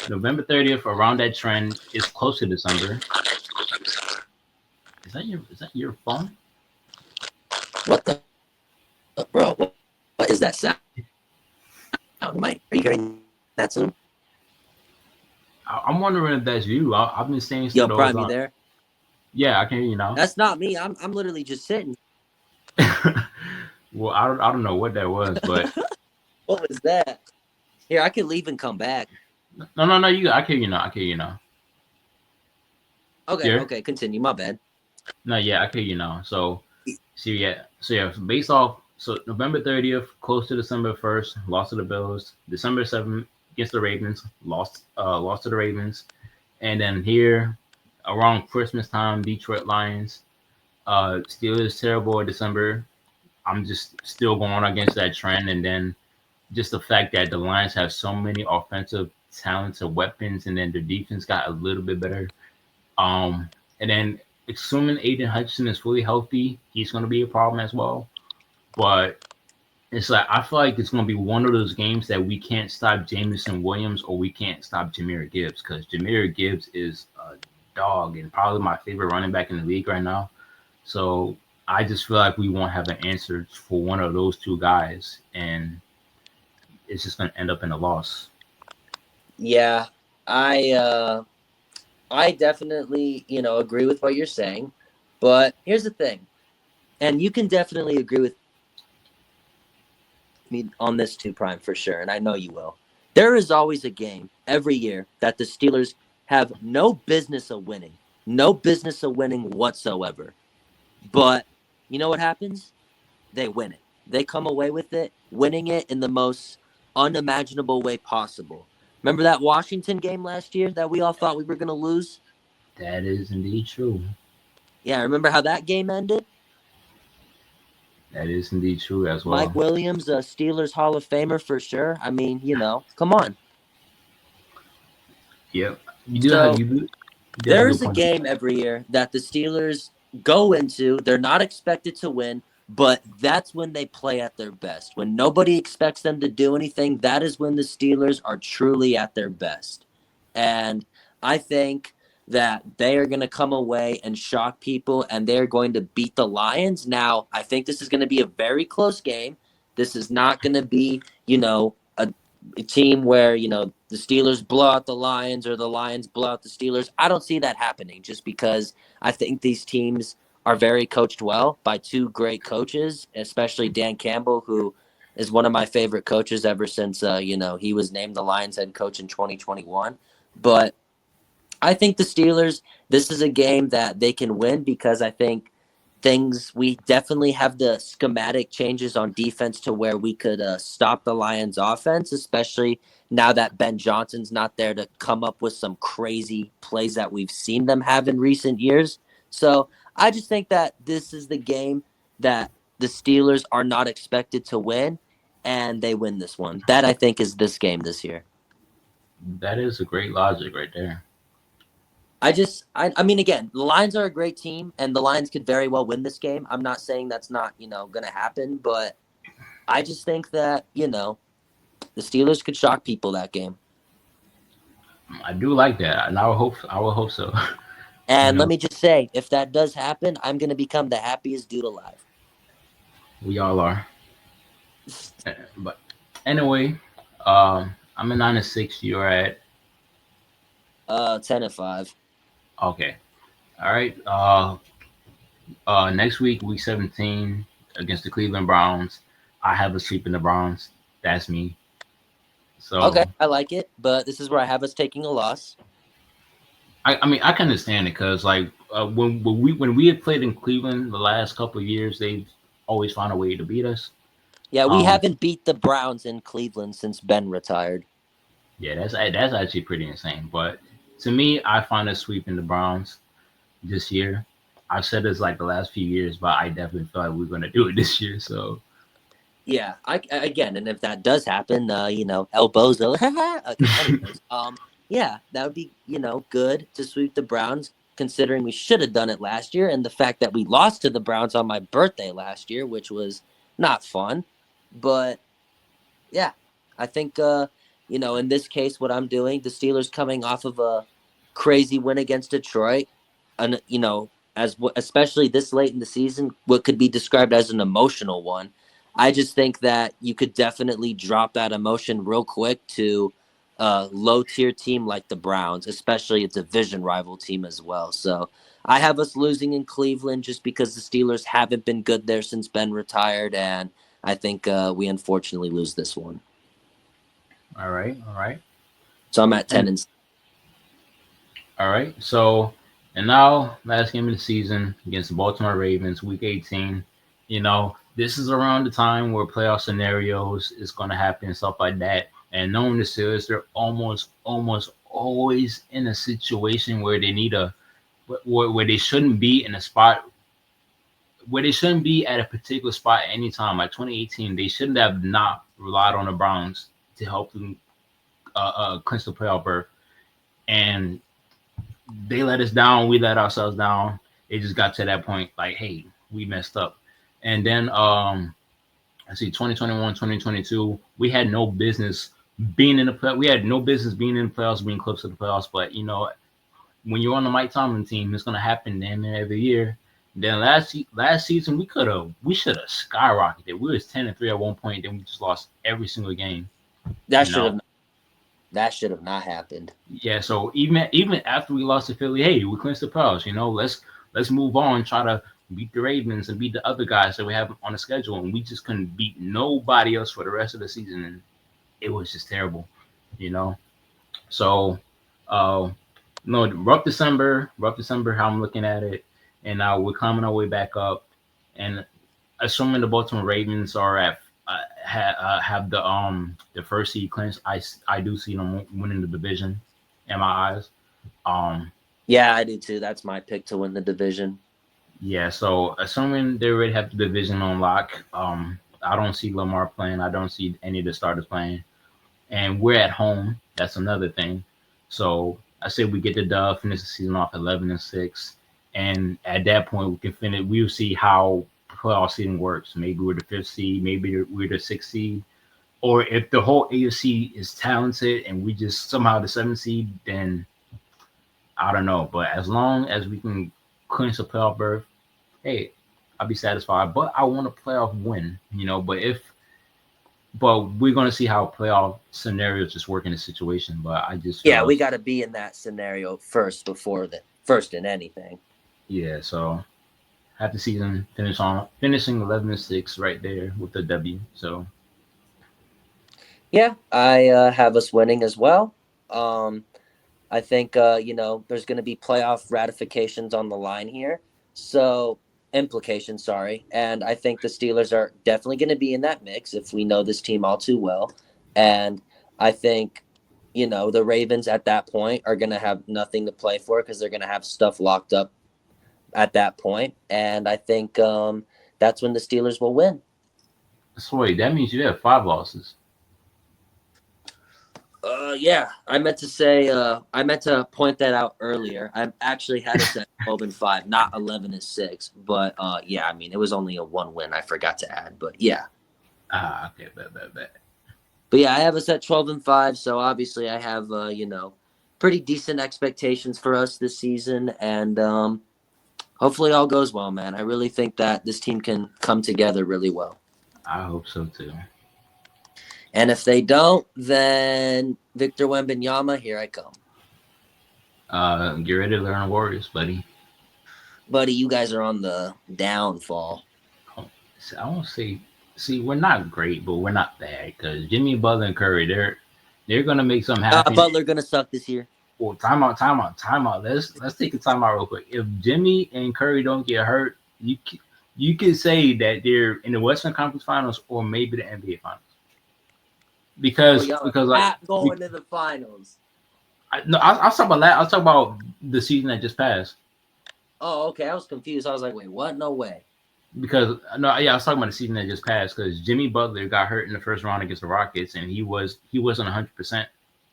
November 30th, around that trend is close to December. Is that your phone? What the bro? What is that sound? Mike, are you hearing that soon? I'm wondering if that's you. I've been saying stuff. Yo, Prime, you there? Yeah, I can hear you now. That's not me. I'm literally just sitting. Well, I don't know what that was, but what was that? Here, I can leave and come back. No. I can hear you now. Okay, continue. My bad. No, yeah, I can hear you now. So based off, so November 30th, close to December 1st, lost to the Bills. December 7th against the Ravens, lost to the Ravens, and then here around Christmas time, Detroit Lions, Steelers terrible in December. I'm just still going against that trend, and then just the fact that the Lions have so many offensive talented weapons, and then their defense got a little bit better. And then assuming Aiden Hutchinson is fully healthy, he's going to be a problem as well. But it's like I feel like it's going to be one of those games that we can't stop Jameson Williams or we can't stop Jahmyr Gibbs because Jahmyr Gibbs is a dog and probably my favorite running back in the league right now. So I just feel like we won't have an answer for one of those two guys, and it's just going to end up in a loss. Yeah, I definitely, agree with what you're saying. But here's the thing, and you can definitely agree with me on this too, Prime, for sure, and I know you will. There is always a game every year that the Steelers have no business of winning whatsoever. But you know what happens? They win it. They come away with it, winning it in the most unimaginable way possible. Remember that Washington game last year that we all thought we were going to lose? That is indeed true. Yeah, remember how that game ended? That is indeed true as well. Mike Williams, a Steelers Hall of Famer for sure. I mean, come on. Yep. There's a game every year that the Steelers go into. They're not expected to win, but that's when they play at their best. When nobody expects them to do anything, that is when the Steelers are truly at their best. And I think that they are going to come away and shock people, and they're going to beat the Lions. Now, I think this is going to be a very close game. This is not going to be, a team where, the Steelers blow out the Lions or the Lions blow out the Steelers. I don't see that happening just because I think these teams are very coached well by two great coaches, especially Dan Campbell, who is one of my favorite coaches ever since, he was named the Lions head coach in 2021. But I think the Steelers, this is a game that they can win because I think we definitely have the schematic changes on defense to where we could stop the Lions offense, especially now that Ben Johnson's not there to come up with some crazy plays that we've seen them have in recent years. So I just think that this is the game that the Steelers are not expected to win, and they win this one. That I think is this game this year. That is a great logic right there. I mean, again, the Lions are a great team, and the Lions could very well win this game. I'm not saying that's not, going to happen, but I just think that, the Steelers could shock people that game. I do like that, and I will hope so. you And let know, me just say, if that does happen, I'm going to become the happiest dude alive. we all are. But anyway, I'm at 9-6. You're at 10-5. okay. All right. Next week, week 17 against the Cleveland Browns. I have a sweep in the Browns. That's me. Okay, So I like it, but this is where I have us taking a loss. I mean I can understand it because like when we had played in Cleveland the last couple of years, they always found a way to beat us. Yeah, we Um, haven't beat the Browns in Cleveland since Ben retired. yeah, that's actually pretty insane. But to me, I find a sweep in the Browns this year. I've said this like the last few years, but I definitely feel like we're gonna do it this year. So Yeah, again, and if that does happen, El Bozo. Okay, anyways, yeah, that would be good to sweep the Browns, considering we should have done it last year, and the fact that we lost to the Browns on my birthday last year, which was not fun. But yeah, I think in this case, what I'm doing, the Steelers coming off of a crazy win against Detroit, and especially this late in the season, what could be described as an emotional one. I just think that you could definitely drop that emotion real quick to a low tier team like the Browns, especially a division rival team as well. So I have us losing in Cleveland just because the Steelers haven't been good there since Ben retired, and I think we unfortunately lose this one. all right, all right, So I'm at 10 and and all right. So and now last game of the season against the Baltimore Ravens, Week 18. This is around the time where playoff scenarios is going to happen and stuff like that. And knowing the Steelers, they're almost always in a situation where they need a where they shouldn't be in a spot where they shouldn't be at a particular spot at any time. Like 2018, they shouldn't have not relied on the Browns to help them clinch the playoff berth. And they let us down. We let ourselves down. It just got to that point, like, hey, we messed up. And then, I see 2021, 2022, we had no business being in the play. We had no business being in the playoffs, being close to the playoffs. But when you're on the Mike Tomlin team, it's gonna happen damn near every year. Then last season we should have skyrocketed. We was 10-3 at one point, then we just lost every single game. that You should know, have that should have not happened. yeah. So even after we lost to Philly, hey, we clinched the playoffs. Let's move on, try to beat the Ravens and beat the other guys that we have on the schedule, and we just couldn't beat nobody else for the rest of the season, and it was just terrible. You know, so no, rough December, how I'm looking at it, and now we're climbing our way back up, and assuming the Baltimore Ravens are at have the first seed clinched, I do see them winning the division in my eyes. Um, Yeah, I do too. That's my pick to win the division. yeah, so assuming they already have the division on lock, I don't see Lamar playing. I don't see any of the starters playing, and we're at home. That's another thing. So I say we get the dub, finish the season off 11-6, and at that point we can finish. We'll see how playoff seeding works. Maybe we're the fifth seed, maybe we're the sixth seed, or if the whole AFC is talented and we just somehow the seventh seed, then I don't know. But as long as we can clinch a playoff berth, hey, I'll be satisfied. But I want a playoff win, but we're gonna see how playoff scenarios just work in the situation. But I just Yeah, feel, we got to be in that scenario first before the first in anything. yeah. So half the season finishing 11-6 right there with the W. So Yeah, I have us winning as well. Um, I think there's going to be playoff ratifications on the line here. So implication, sorry. And I think the Steelers are definitely going to be in that mix if we know this team all too well. And I think, the Ravens at that point are going to have nothing to play for because they're going to have stuff locked up at that point. And I think that's when the Steelers will win. So wait, that means you have 5 losses. Yeah, I meant to point that out earlier. I actually had us at 12-5, not 11-6. But yeah, I mean, it was only a one win. I forgot to add, but yeah. Okay, bet. But yeah, I have us at 12-5. So obviously, I have pretty decent expectations for us this season, and hopefully, all goes well, man. I really think that this team can come together really well. I hope so too. And if they don't, then Victor Wembanyama, here I come. Get ready to learn Warriors, buddy. Buddy, you guys are on the downfall. I won't say. See, we're not great, but we're not bad because Jimmy Butler and Curry, they're gonna make something happen. Butler gonna suck this year. Well, timeout. Let's take a timeout real quick. If Jimmy and Curry don't get hurt, you can say that they're in the Western Conference Finals or maybe the NBA Finals. Because not going to the finals. I'll talk about that. I'll talk about the season that just passed. Oh, okay. I was confused. I was like, wait, what? No way. Because I was talking about the season that just passed because Jimmy Butler got hurt in the first round against the Rockets, and he wasn't 100%.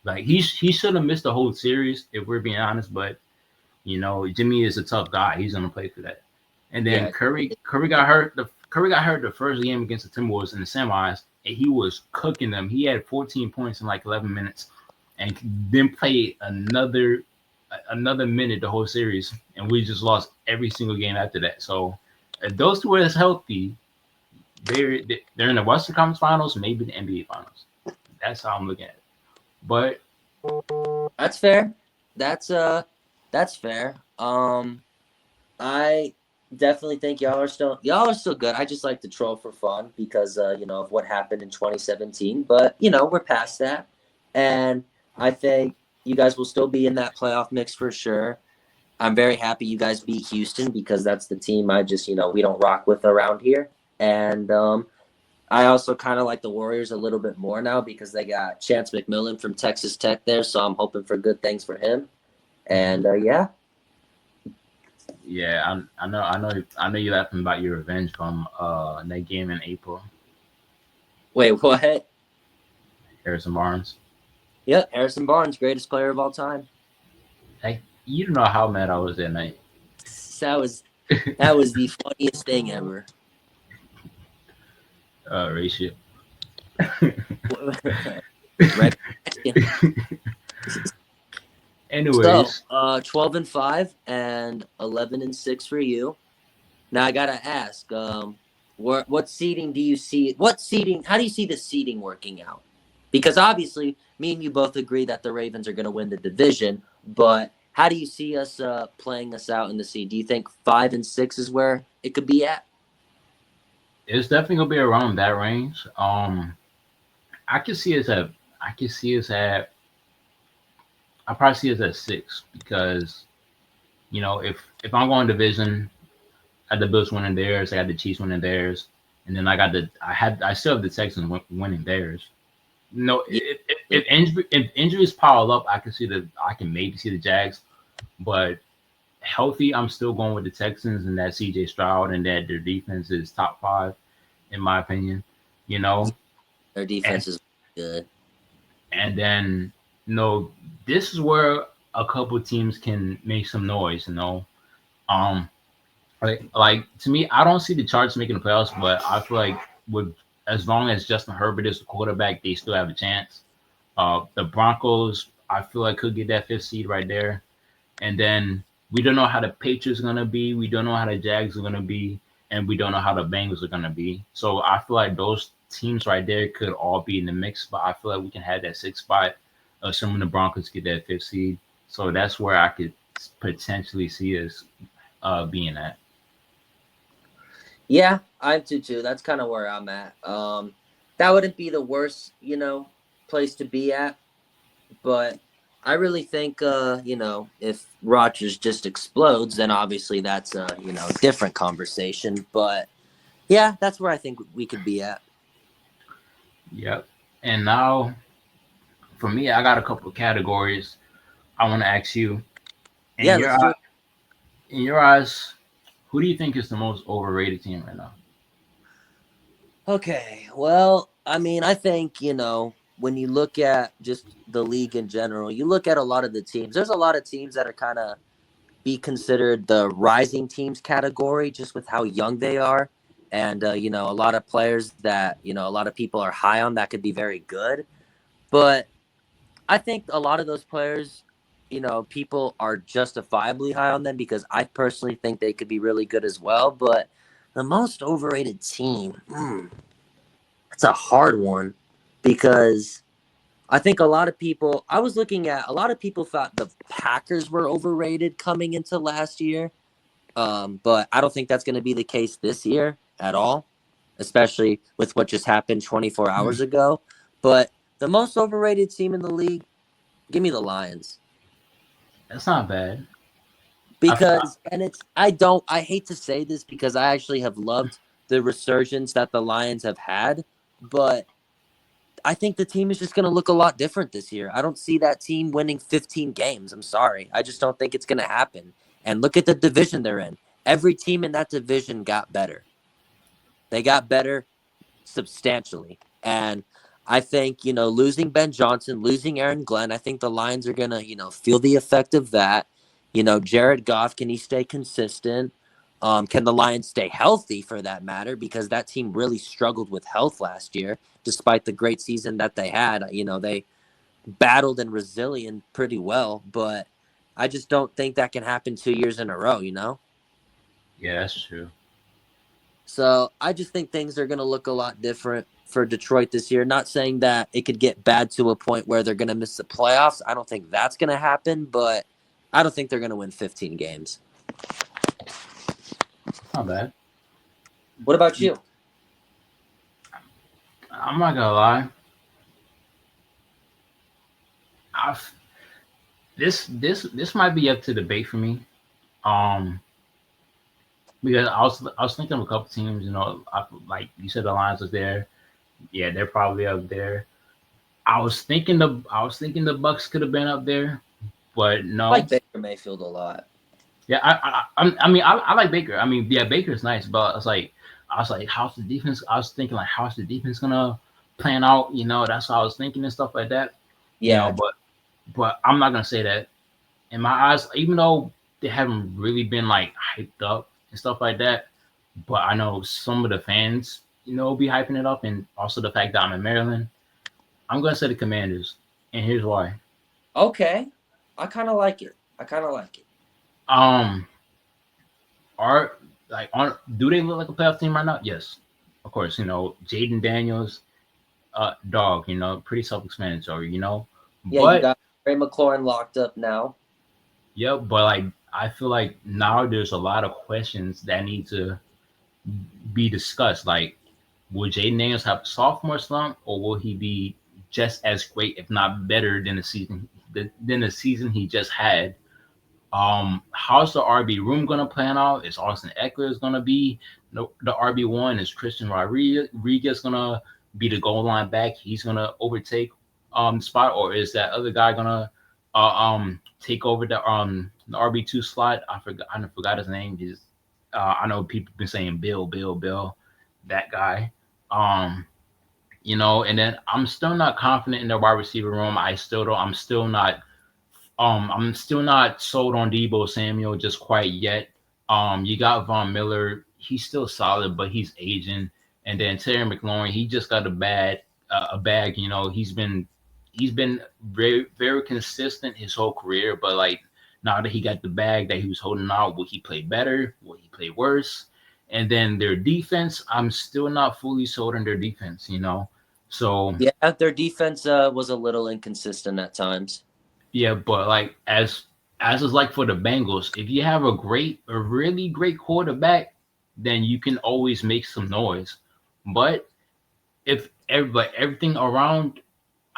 Like he should have missed the whole series if we're being honest. But Jimmy is a tough guy. He's gonna play for that. And then Curry got hurt. Curry got hurt the first game against the Timberwolves in the semis, and he was cooking them. He had 14 points in like 11 minutes, and then played another minute the whole series, and we just lost every single game after that. So if those two are healthy, they're in the Western Conference Finals, maybe the NBA Finals. That's how I'm looking at it. But that's fair. That's fair. I definitely think y'all are still good. I just like to troll for fun because of what happened in 2017. But we're past that, and I think you guys will still be in that playoff mix for sure. I'm very happy you guys beat Houston because that's the team I just we don't rock with around here, and I also kind of like the Warriors a little bit more now because they got Chance McMillan from Texas Tech there, so I'm hoping for good things for him. And yeah. Yeah, I know you're laughing about your revenge from that game in April. Wait, what? Harrison Barnes. Yep, Harrison Barnes, greatest player of all time. Hey, you don't know how mad I was that night. That was the funniest thing ever. Ratio. Anyways, so 12-5 and 11-6 for you. Now I gotta ask, what seeding do you see? How do you see the seeding working out? Because obviously, me and you both agree that the Ravens are going to win the division. But how do you see us playing us out in the seed? Do you think 5 and 6 is where it could be at? it's definitely gonna be around that range. I can see us at. I probably see us at 6 because if I'm going division, I had the Bills winning theirs, I got the Chiefs winning theirs, and then I still have the Texans winning theirs. If injuries pile up, I can maybe see the Jags, but healthy, I'm still going with the Texans and that CJ Stroud and that their defense is top 5 in my opinion. Their defense is good, and then this is where a couple teams can make some noise. Like to me, I don't see the Chargers making the playoffs, but I feel like with as long as Justin Herbert is the quarterback, they still have a chance. The Broncos, I feel like could get that 5th seed right there, and then we don't know how the Patriots are gonna be, we don't know how the Jags are gonna be, and we don't know how the Bengals are gonna be. So I feel like those teams right there could all be in the mix, but I feel like we can have that 6th spot, assuming the Broncos get that 5th seed. So that's where I could potentially see us being at. Yeah, I do too. That's kind of where I'm at. That wouldn't be the worst, place to be at, but I really think, if Rodgers just explodes, then obviously that's a, different conversation. But yeah, that's where I think we could be at. Yep. And now for me, I got a couple of categories I want to ask you. In Yeah, your let's do eye- it. in your eyes, who do you think is the most overrated team right now? Okay. Well, I mean, I think, when you look at just the league in general, you look at a lot of the teams, there's a lot of teams that are kind of be considered the rising teams category just with how young they are. And, a lot of players that, a lot of people are high on that could be very good. But I think a lot of those players, people are justifiably high on them because I personally think they could be really good as well. But the most overrated team, it's a hard one because I think a lot of people, I was looking at, a lot of people thought the Packers were overrated coming into last year. But I don't think that's going to be the case this year at all, especially with what just happened 24 Hmm, hours ago. But the most overrated team in the league, give me the Lions. that's not bad. I, f- I- Because, and it's, I hate to say this because I actually have loved the resurgence that the Lions have had, but I think the team is just going to look a lot different this year. I don't see that team winning 15 games. I'm sorry. I just don't think it's going to happen. And look at the division they're in. Every team in that division got better. They got better substantially. And I think, losing Ben Johnson, losing Aaron Glenn, I think the Lions are going to, feel the effect of that. Jared Goff, can he stay consistent? Can the Lions stay healthy for that matter? Because that team really struggled with health last year, despite the great season that they had. They battled and resilient pretty well, but I just don't think that can happen 2 years in a row. yeah, that's true. So I just think things are going to look a lot different for Detroit this year. Not saying that it could get bad to a point where they're going to miss the playoffs. I don't think that's going to happen, but I don't think they're going to win 15 games. It's not bad. What about you? I'm not gonna lie. I've, this might be up to debate for me. Um, because I was thinking of a couple teams. Like you said, the Lions was there. Yeah, they're probably up there. I was thinking the Bucks could have been up there, but I like no. Baker Mayfield a lot. Yeah, I like Baker. I mean, yeah, Baker's nice, but I was like, how's the defense? I was thinking like, how's the defense gonna plan out? That's what I was thinking and stuff like that. Yeah, But I'm not gonna say that in my eyes, even though they haven't really been like hyped up and stuff like that. But I know some of the fans, be hyping it up, and also the fact that I'm in Maryland. I'm gonna say the Commanders, and here's why. okay. I kind of like it. I kind of like it. Um, are like on do they look like a playoff team right now? Yes, of course. Jaden Daniels, dog. Pretty self-explanatory. Yeah, you But got Ray McLaurin locked up now. yeah, but like I feel like now there's a lot of questions that need to be discussed. Like, will Jaden Daniels have a sophomore slump, or will he be just as great, if not better, than the season he just had? How's the RB room gonna plan out? Is Austin Eckler gonna be the RB1? Is Christian Rodriguez gonna be the goal line back? He's gonna overtake the spot, or is that other guy gonna take over the RB2 slot? I forgot his name. I know people been saying Bill, that guy. Um, and then I'm still not confident in the wide receiver room. I'm still not sold on Debo Samuel just quite yet. You got Von Miller. He's still solid, but he's aging. And then Terry McLaurin, he just got a bag. He's been very very consistent his whole career, but like now that he got the bag that he was holding out, will he play better? Will he play worse? And then their defense, I'm still not fully sold on their defense. So Yeah, their defense was a little inconsistent at times. yeah, but like as is like for the Bengals, if you have a really great quarterback, then you can always make some noise. But if everything around,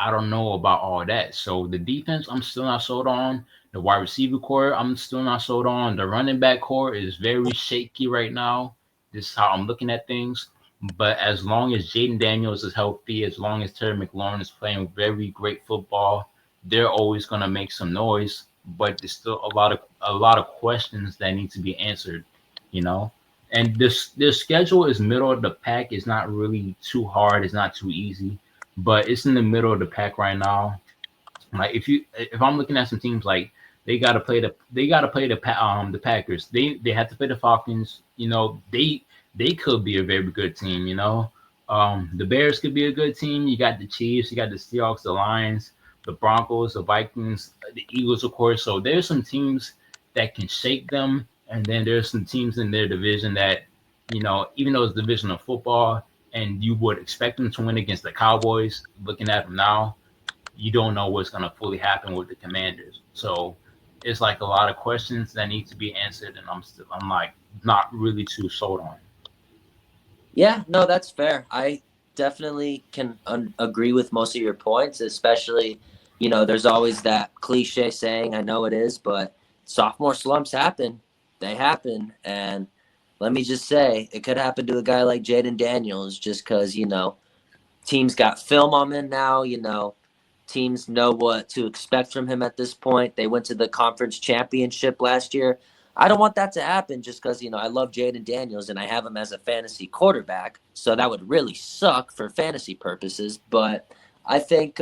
I don't know about all that. So the defense, I'm still not sold on. The wide receiver core, I'm still not sold on. The running back core is very shaky right now. This is how I'm looking at things. But as long as Jaden Daniels is healthy, as long as Terry McLaurin is playing very great football, they're always gonna make some noise. But there's still a lot of questions that need to be answered, you know. And this schedule is middle of the pack. It's not really too hard. It's not too easy, but it's in the middle of the pack right now. Like if I'm looking at some teams, like they gotta play the Packers. They have to play the Falcons. They could be a very good team. The Bears could be a good team. You got the Chiefs, you got the Seahawks, the Lions, the Broncos, the Vikings, the Eagles, of course. So there's some teams that can shake them, and then there's some teams in their division that, even though it's division of football, and you would expect them to win against the Cowboys. Looking at them now, you don't know what's going to fully happen with the Commanders. So it's like a lot of questions that need to be answered, and I'm like not really too sold on. Yeah, no, that's fair. I definitely can agree with most of your points, especially, there's always that cliche saying, I know it is, but sophomore slumps happen. They happen. And let me just say, it could happen to a guy like Jaden Daniels just because, teams got film on him now, teams know what to expect from him at this point. They went to the conference championship last year. I don't want that to happen just because, I love Jaden Daniels and I have him as a fantasy quarterback. So that would really suck for fantasy purposes. But I think,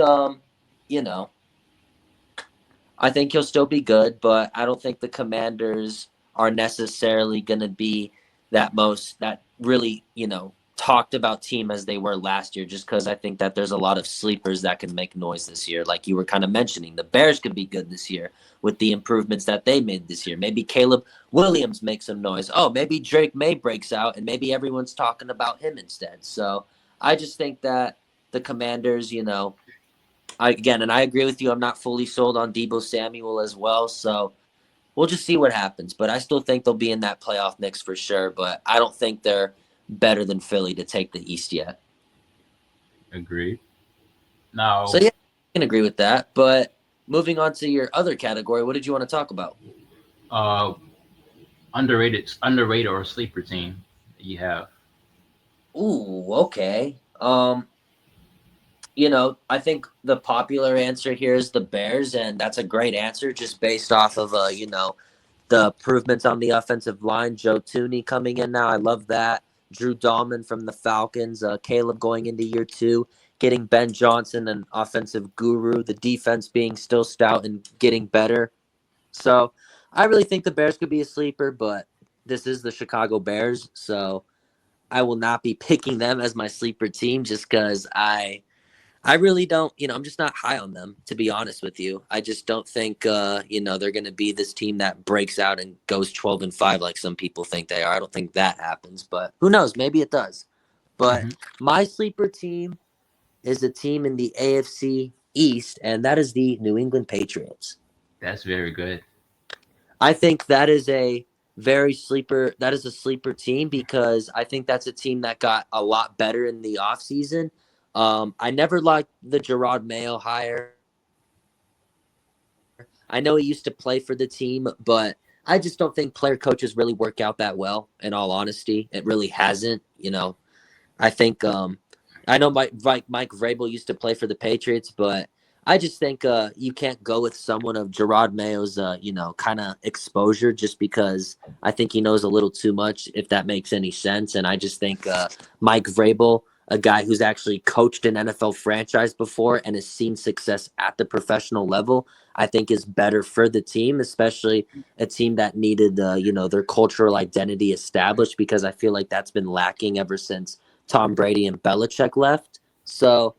you know, I think he'll still be good, but I don't think the Commanders are necessarily going to be that really, talked about team as they were last year, just because I think that there's a lot of sleepers that can make noise this year. Like you were kind of mentioning, the Bears could be good this year with the improvements that they made this year. Maybe Caleb Williams makes some noise. Oh, maybe Drake May breaks out and maybe everyone's talking about him instead. So I just think that the Commanders, and I agree with you. I'm not fully sold on Debo Samuel as well. So we'll just see what happens. But I still think they'll be in that playoff mix for sure. But I don't think they're better than Philly to take the East yet. Agreed. So Now, yeah, I can agree with that. But moving on to your other category, what did you want to talk about? uh, underrated or sleeper team that you have. Ooh, okay. I think the popular answer here is the Bears, and that's a great answer just based off of the improvements on the offensive line. Joe Tooney coming in now. I love that. Drew Dahlman from the Falcons. Caleb going into year two. Getting Ben Johnson, an offensive guru. The defense being still stout and getting better. So I really think the Bears could be a sleeper, but this is the Chicago Bears. So I will not be picking them as my sleeper team just because I really don't, I'm just not high on them, to be honest with you. I just don't think, they're going to be this team that breaks out and goes 12-5 like some people think they are. I don't think that happens, but who knows? Maybe it does. But Hmm. my sleeper team is a team in the AFC East, and that is the New England Patriots. That's very good. I think that is a sleeper team because I think that's a team that got a lot better in the offseason. I never liked the Gerard Mayo hire. I know he used to play for the team, but I just don't think player coaches really work out that well, in all honesty. It really hasn't. I think I know Mike Vrabel used to play for the Patriots, but I just think you can't go with someone of Gerard Mayo's kind of exposure just because I think he knows a little too much, if that makes any sense. And I just think Mike Vrabel, a guy who's actually coached an NFL franchise before and has seen success at the professional level, I think is better for the team, especially a team that needed their cultural identity established, because I feel like that's been lacking ever since Tom Brady and Belichick left. So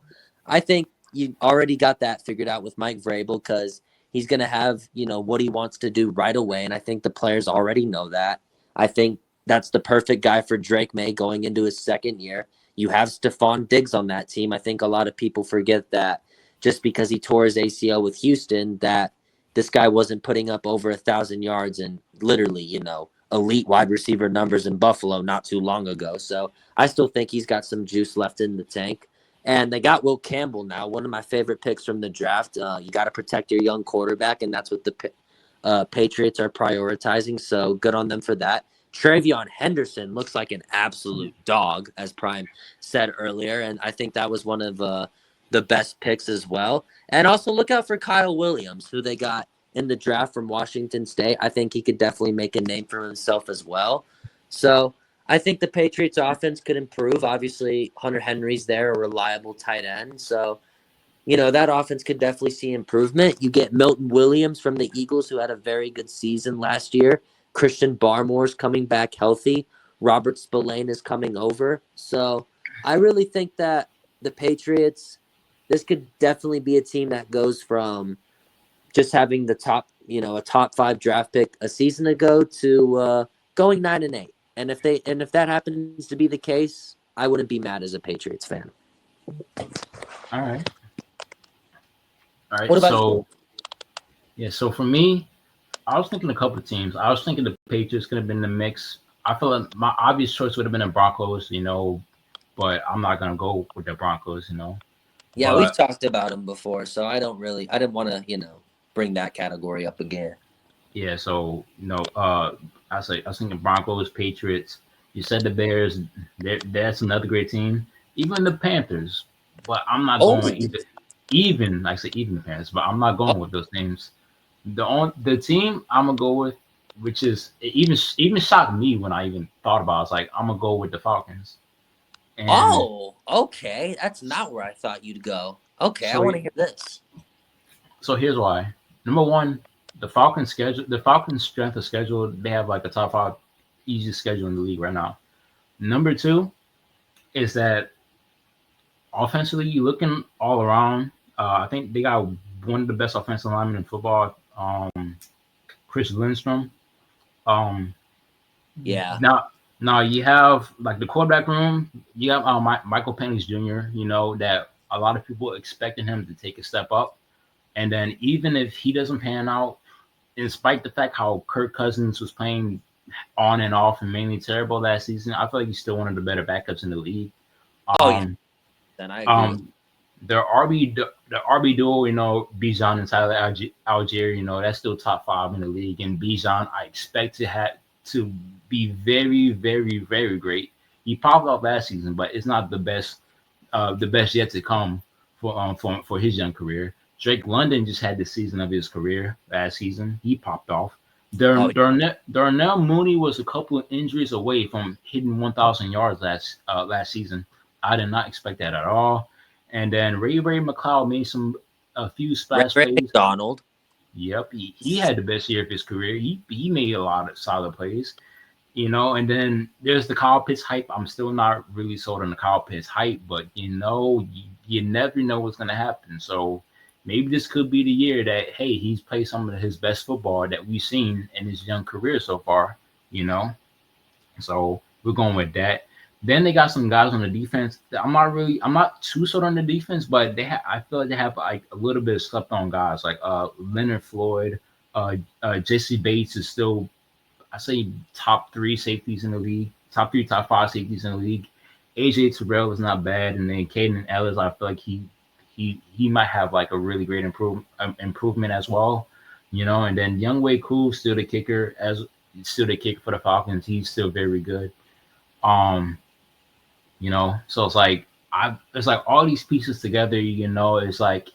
I think you already got that figured out with Mike Vrabel because he's going to have, what he wants to do right away. And I think the players already know that. I think that's the perfect guy for Drake May going into his second year. You have Stephon Diggs on that team. I think a lot of people forget that just because he tore his ACL with Houston, that this guy wasn't putting up over 1,000 yards and literally, elite wide receiver numbers in Buffalo not too long ago. So I still think he's got some juice left in the tank. And they got Will Campbell now, one of my favorite picks from the draft. You got to protect your young quarterback, and that's what the Patriots are prioritizing. So good on them for that. Travion Henderson looks like an absolute dog, as Prime said earlier, and I think that was one of the best picks as well. And also look out for Kyle Williams, who they got in the draft from Washington State. I think he could definitely make a name for himself as well. So I think the Patriots offense could improve. Obviously, Hunter Henry's there, a reliable tight end. So, that offense could definitely see improvement. You get Milton Williams from the Eagles, who had a very good season last year. Christian Barmore's coming back healthy. Robert Spillane is coming over. So I really think that the Patriots, this could definitely be a team that goes from just having the a top 5 draft pick a season ago to going 9-8. And if that happens to be the case, I wouldn't be mad as a Patriots fan. All right. What about so so for me, I was thinking a couple of teams. I was thinking the Patriots could have been in the mix. I feel like my obvious choice would have been the Broncos, but I'm not gonna go with the Broncos, Yeah, we've talked about them before, so I didn't want to, bring that category up again. Yeah, so I was thinking Broncos, Patriots. You said the Bears. That's another great team. Even the Panthers, but I'm not going with either. Even like I said, even the Panthers, but I'm not going with those teams. The team I'm gonna go with, which is it even shocked me when I even thought about it. I was like, I'm gonna go with the Falcons. And okay, that's not where I thought you'd go. Okay, so I want to hear this. So here's why. Number one, the Falcons strength of schedule, they have like a top 5 easiest schedule in the league right now. Number two is that offensively, you looking all around. I think they got one of the best offensive linemen in football, Chris Lindstrom. Yeah. Now you have like the quarterback room. You have Michael Penix Jr. That a lot of people expecting him to take a step up, and then even if he doesn't pan out, in spite the fact how Kirk Cousins was playing on and off and mainly terrible last season, I feel like he's still one of the better backups in the league. Then I agree. The RB duo, Bijan and Tyler Algier, that's still top 5 in the league. And Bijan, I expect to be very, very, very great. He popped off last season, but it's not the best yet to come for his young career. Drake London just had the season of his career last season. He popped off. Darnell Mooney was a couple of injuries away from hitting 1,000 yards last season. I did not expect that at all. And then Ray McCloud made a few splash plays. McDonald. Yep, he had the best year of his career. He made a lot of solid plays, And then there's the Kyle Pitts hype. I'm still not really sold on the Kyle Pitts hype, but you never know what's gonna happen. So maybe this could be the year that he's played some of his best football that we've seen in his young career so far. So we're going with that. Then they got some guys on the defense. I'm not too sold on the defense, but I feel like they have like a little bit of slept on guys like Leonard Floyd, Jesse Bates is still, I say, top 3 safeties in the league, top 3, top 5 safeties in the league. AJ Terrell is not bad, and then Caden Ellis, I feel like he might have like a really great improvement as well, And then Younghoe Koo still the kicker for the Falcons. He's still very good. So it's like all these pieces together, it's like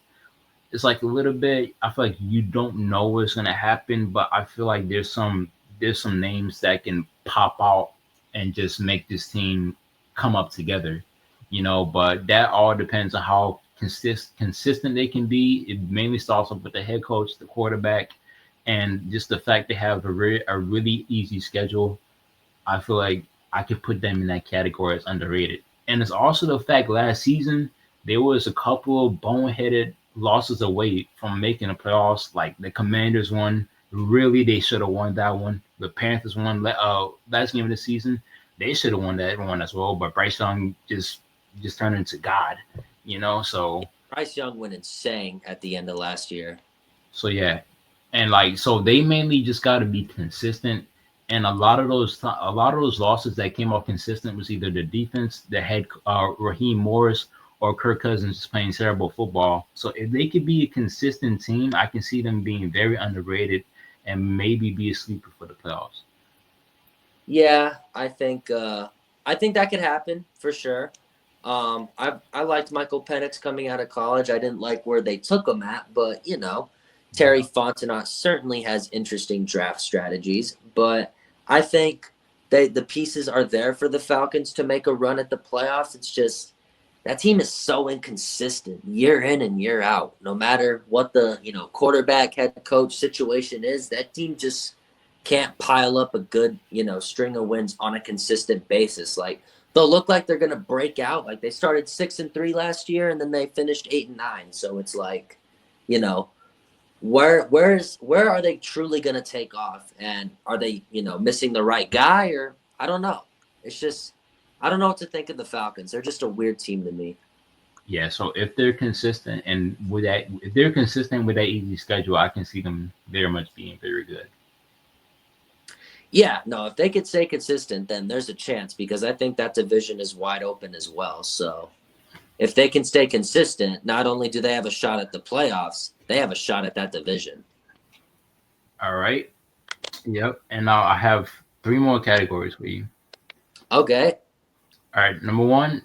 a little bit, I feel like you don't know what's gonna happen, but I feel like there's some names that can pop out and just make this team come up together, but that all depends on how consistent they can be. It mainly starts off with the head coach, the quarterback, and just the fact they have a really easy schedule. I feel like I could put them in that category as underrated. And it's also the fact last season, there was a couple of boneheaded losses away from making the playoffs. Like the Commanders won. Really, they should have won that one. The Panthers won last game of the season. They should have won that one as well. But Bryce Young just turned into God, so. Bryce Young went insane at the end of last year. So, yeah. And so they mainly just got to be consistent. And a lot of those losses that came off consistent was either the defense, the head Raheem Morris, or Kirk Cousins is playing terrible football. So if they could be a consistent team, I can see them being very underrated and maybe be a sleeper for the playoffs. Yeah, I think that could happen for sure. I liked Michael Penix coming out of college. I didn't like where they took him at, but Terry Yeah. Fontenot certainly has interesting draft strategies. But I think the pieces are there for the Falcons to make a run at the playoffs. It's just that team is so inconsistent year in and year out. No matter what the quarterback, head coach situation is, that team just can't pile up a good string of wins on a consistent basis. Like they'll look like they're gonna break out. Like they started 6-3 last year, and then they finished 8-9. So it's like, you know, where are they truly gonna take off? And are they missing the right guy? Or I don't know. It's just I don't know what to think of the Falcons. They're just a weird team to me. Yeah, so if they're consistent and with that, if they're consistent with that easy schedule, I can see them very much being very good. Yeah, no, if they could stay consistent, then there's a chance because I think that division is wide open as well. So if they can stay consistent, not only do they have a shot at the playoffs, they have a shot at that division. All right. Yep. And now I have three more categories for you. Okay, All right. Number one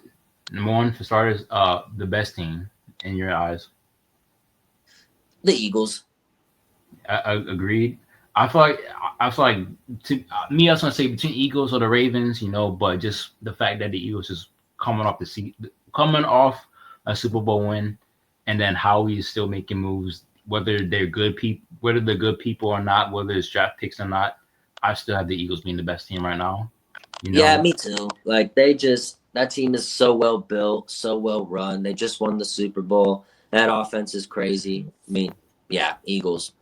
for starters, the best team in your eyes. the Eagles. I agreed. I feel like me, I was gonna say between Eagles or the Ravens, but just the fact that the Eagles is coming off a Super Bowl win, and then how he's still making moves, whether they're good people or not, whether it's draft picks or not. I still have the Eagles being the best team right now. You Yeah, know, me too. Like that team is so well built, so well run. They just won the Super Bowl. That offense is crazy. I mean, yeah, Eagles.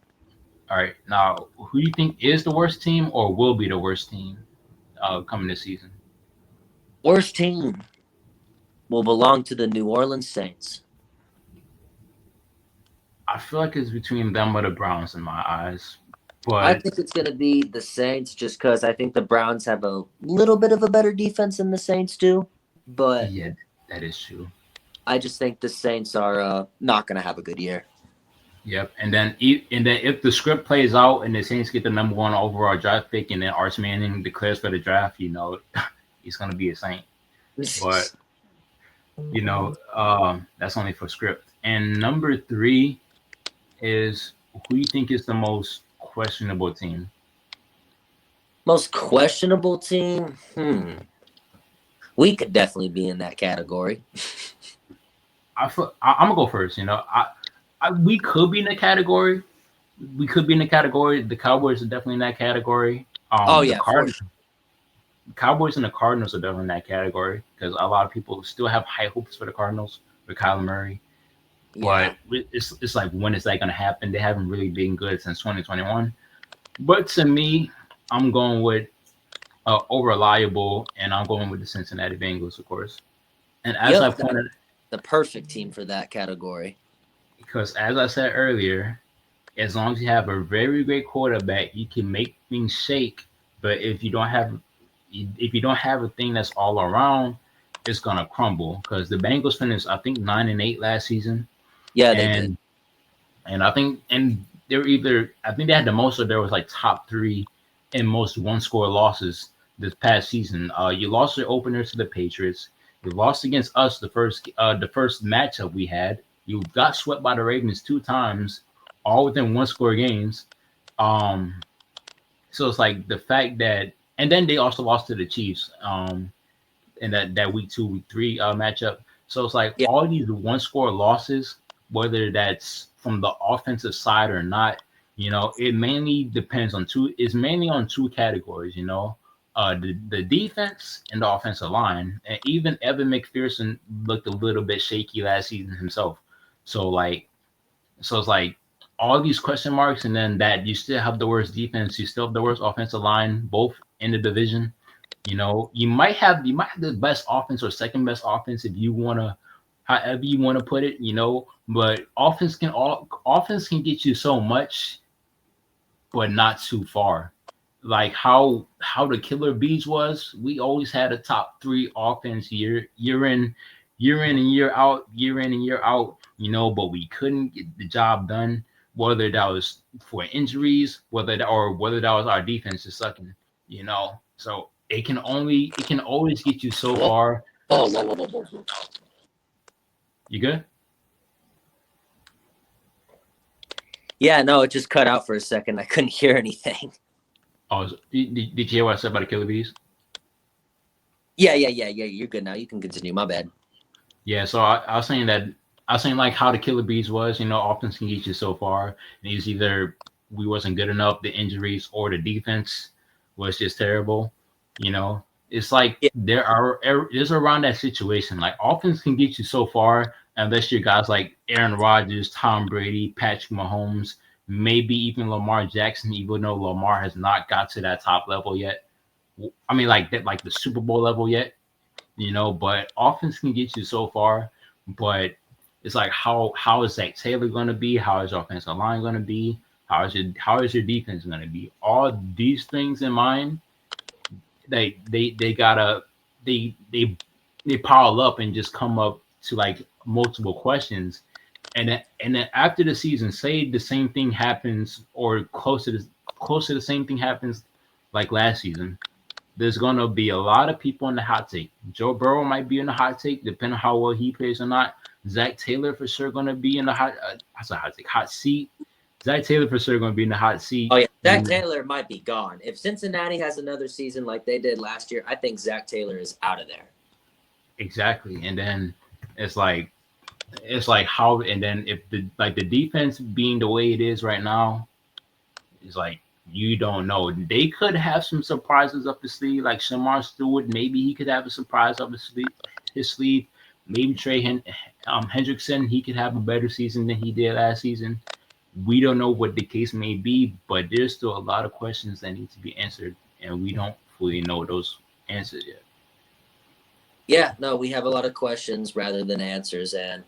all right. Now, who do you think is the worst team or will be the worst team coming this season? Worst team will belong to the New Orleans Saints. I feel like it's between them or the Browns in my eyes. I But think it's going to be the Saints just because I think the Browns have a little bit of a better defense than the Saints do. But yeah, that is true. I just think the Saints are not going to have a good year. Yep. And then if the script plays out and the Saints get the number one overall draft pick, and then Arch Manning declares for the draft, he's gonna be a Saint. But that's only for script. And number three is, who you think is the most questionable team? Most questionable team? We could definitely be in that category. I'm gonna go first. We could be in the category. We could be in the category. The Cowboys are definitely in that category. Oh, The yeah, for Cardinals sure. Cowboys and the Cardinals are definitely in that category because a lot of people still have high hopes for the Cardinals with Kyler Murray. Yeah. But it's like, when is that going to happen? They haven't really been good since 2021. But to me, I'm going with over reliable, and I'm going with the Cincinnati Bengals, of course. And as I Yep, pointed, the perfect team for that category. because as I said earlier, as long as you have a very great quarterback, you can make things shake. But if you don't have a thing that's all around, it's gonna crumble. Because the Bengals finished, I think, 9-8 last season, Yeah, they did. and I think they had the most, or there was like top three in most one score losses this past season. You lost your opener to the Patriots. You lost against us the first matchup we had. You got swept by the Ravens two times, all within one score games. Um, so it's like the fact that, and then they also lost to the Chiefs in that week 2, week 3 matchup. So it's like Yeah. all these one score losses, whether that's from the offensive side or not, it mainly depends on two. It's mainly on two categories. The defense and the offensive line, and even Evan McPherson looked a little bit shaky last season himself. So it's like all these question marks, and then that you still have the worst defense, you still have the worst offensive line, both in the division. You might have the best offense or second best offense if you wanna, however you want to put it. But offense can get you so much, but not too far. Like how the Killer Bees was, we always had a top three offense year in, year in and year out, year in and year out, but we couldn't get the job done, whether that was for injuries, whether that was our defense just sucking, So it can always get you so Whoa, far. whoa. You good? Yeah, no, it just cut out for a second. I couldn't hear anything. Oh, did you hear what I said about the Killer Bees? Yeah. You're good now. You can continue. My bad. Yeah, so I was saying that I was saying like how the Killer Bees was, offense can get you so far. And it's either we wasn't good enough, the injuries, or the defense was just terrible. It's like Yeah, there's around that situation. Like offense can get you so far unless you're guys like Aaron Rodgers, Tom Brady, Patrick Mahomes, maybe even Lamar Jackson, even though Lamar has not got to that top level yet. I mean, like that, like the Super Bowl level yet. But offense can get you so far. But it's like how is Zach Taylor going to be? How is your offensive line going to be? How is your defense going to be? All these things in mind, they gotta they pile up and just come up to like multiple questions. And then after the season, say the same thing happens or close to the same thing happens like last season, there's gonna be a lot of people in the hot take. Joe Burrow might be in the hot take, depending on how well he plays or not. Zach Taylor for sure gonna be in the hot seat. Zach Taylor for sure gonna be in the hot seat. Oh yeah, Zach And Taylor might be gone. If Cincinnati has another season like they did last year, I think Zach Taylor is out of there. exactly, and then it's like how, and then if the defense being the way it is right now, it's like you don't know. They could have some surprises up the sleeve, like Shamar Stewart. Maybe he could have a surprise up his sleeve. Maybe Hendrickson, he could have a better season than he did last season. We don't know what the case may be, but there's still a lot of questions that need to be answered, and we don't fully know those answers yet. Yeah, no, we have a lot of questions rather than answers, and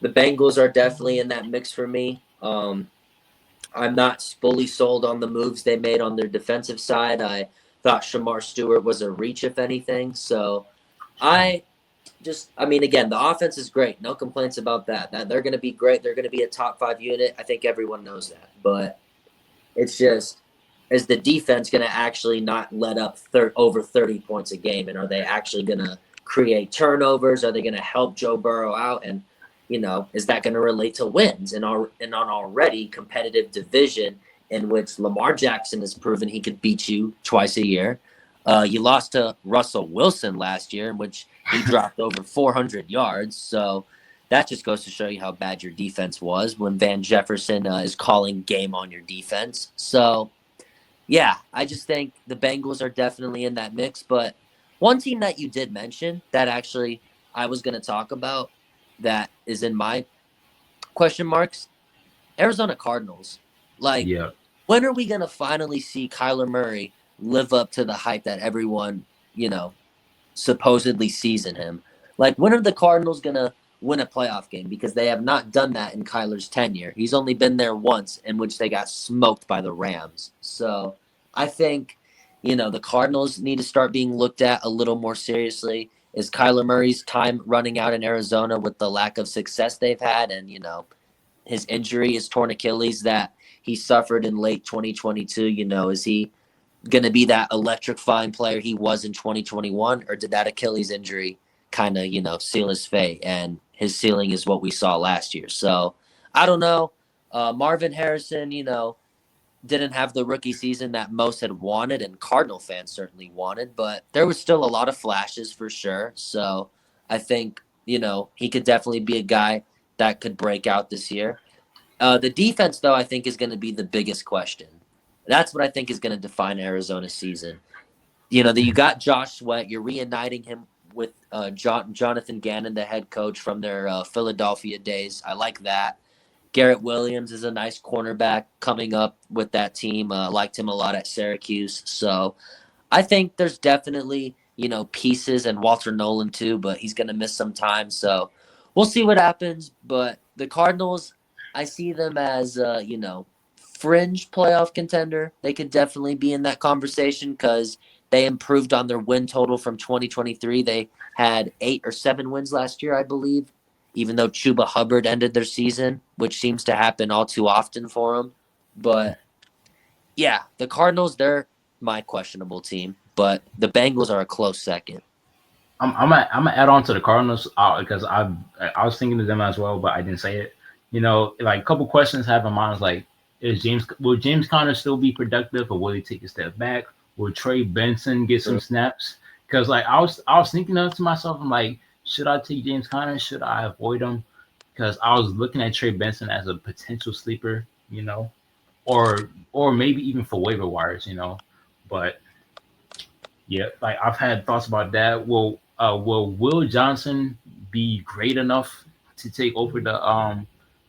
the Bengals are definitely in that mix for me. I'm not fully sold on the moves they made on their defensive side. I thought Shamar Stewart was a reach, if anything. So I I mean, again, the offense is great. No complaints about that. That they're going to be great. They're going to be a top 5 unit. I think everyone knows that. But it's just, is the defense going to actually not let up over 30 points a game? And are they actually going to create turnovers? Are they going to help Joe Burrow out? And, is that going to relate to wins in an already competitive division in which Lamar Jackson has proven he could beat you twice a year? You lost to Russell Wilson last year, in which he dropped over 400 yards. So that just goes to show you how bad your defense was when Van Jefferson is calling game on your defense. So, yeah, I just think the Bengals are definitely in that mix. But one team that you did mention that actually I was going to talk about that is in my question marks, Arizona Cardinals. Like, Yeah, when are we going to finally see Kyler Murray live up to the hype that everyone, supposedly sees in him? Like, when are the Cardinals going to win a playoff game? Because they have not done that in Kyler's tenure. He's only been there once, in which they got smoked by the Rams. So I think, the Cardinals need to start being looked at a little more seriously. Is Kyler Murray's time running out in Arizona with the lack of success they've had and, his injury, his torn Achilles that he suffered in late 2022? Is he going to be that electrifying player he was in 2021, or did that Achilles injury kind of, seal his fate? And his ceiling is what we saw last year. So I don't know. Marvin Harrison, didn't have the rookie season that most had wanted and Cardinal fans certainly wanted, but there was still a lot of flashes for sure. So I think, he could definitely be a guy that could break out this year. The defense, though, I think is going to be the biggest question. That's what I think is going to define Arizona's season. That you got Josh Sweat, you're reuniting him with Jonathan Gannon, the head coach from their Philadelphia days. I like that. Garrett Williams is a nice cornerback coming up with that team. Liked him a lot at Syracuse. So I think there's definitely, pieces, and Walter Nolan too, but he's going to miss some time. So we'll see what happens. But the Cardinals, I see them as, fringe playoff contender. They could definitely be in that conversation because they improved on their win total from 2023. They had 8 or 7 wins last year, I believe, even though Chuba Hubbard ended their season, which seems to happen all too often for them. But yeah, the Cardinals, they're my questionable team, but the Bengals are a close second. I'm gonna add on to the Cardinals because I was thinking of them as well, but I didn't say it. Like a couple questions have in mind is like, will James Conner still be productive, or will he take a step back? Will Trey Benson get some snaps? Because like I was thinking of to myself, I'm like, should I take James Conner? Should I avoid him? Because I was looking at Trey Benson as a potential sleeper, or maybe even for waiver wires. But yeah, like I've had thoughts about that. Will Will Johnson be great enough to take over the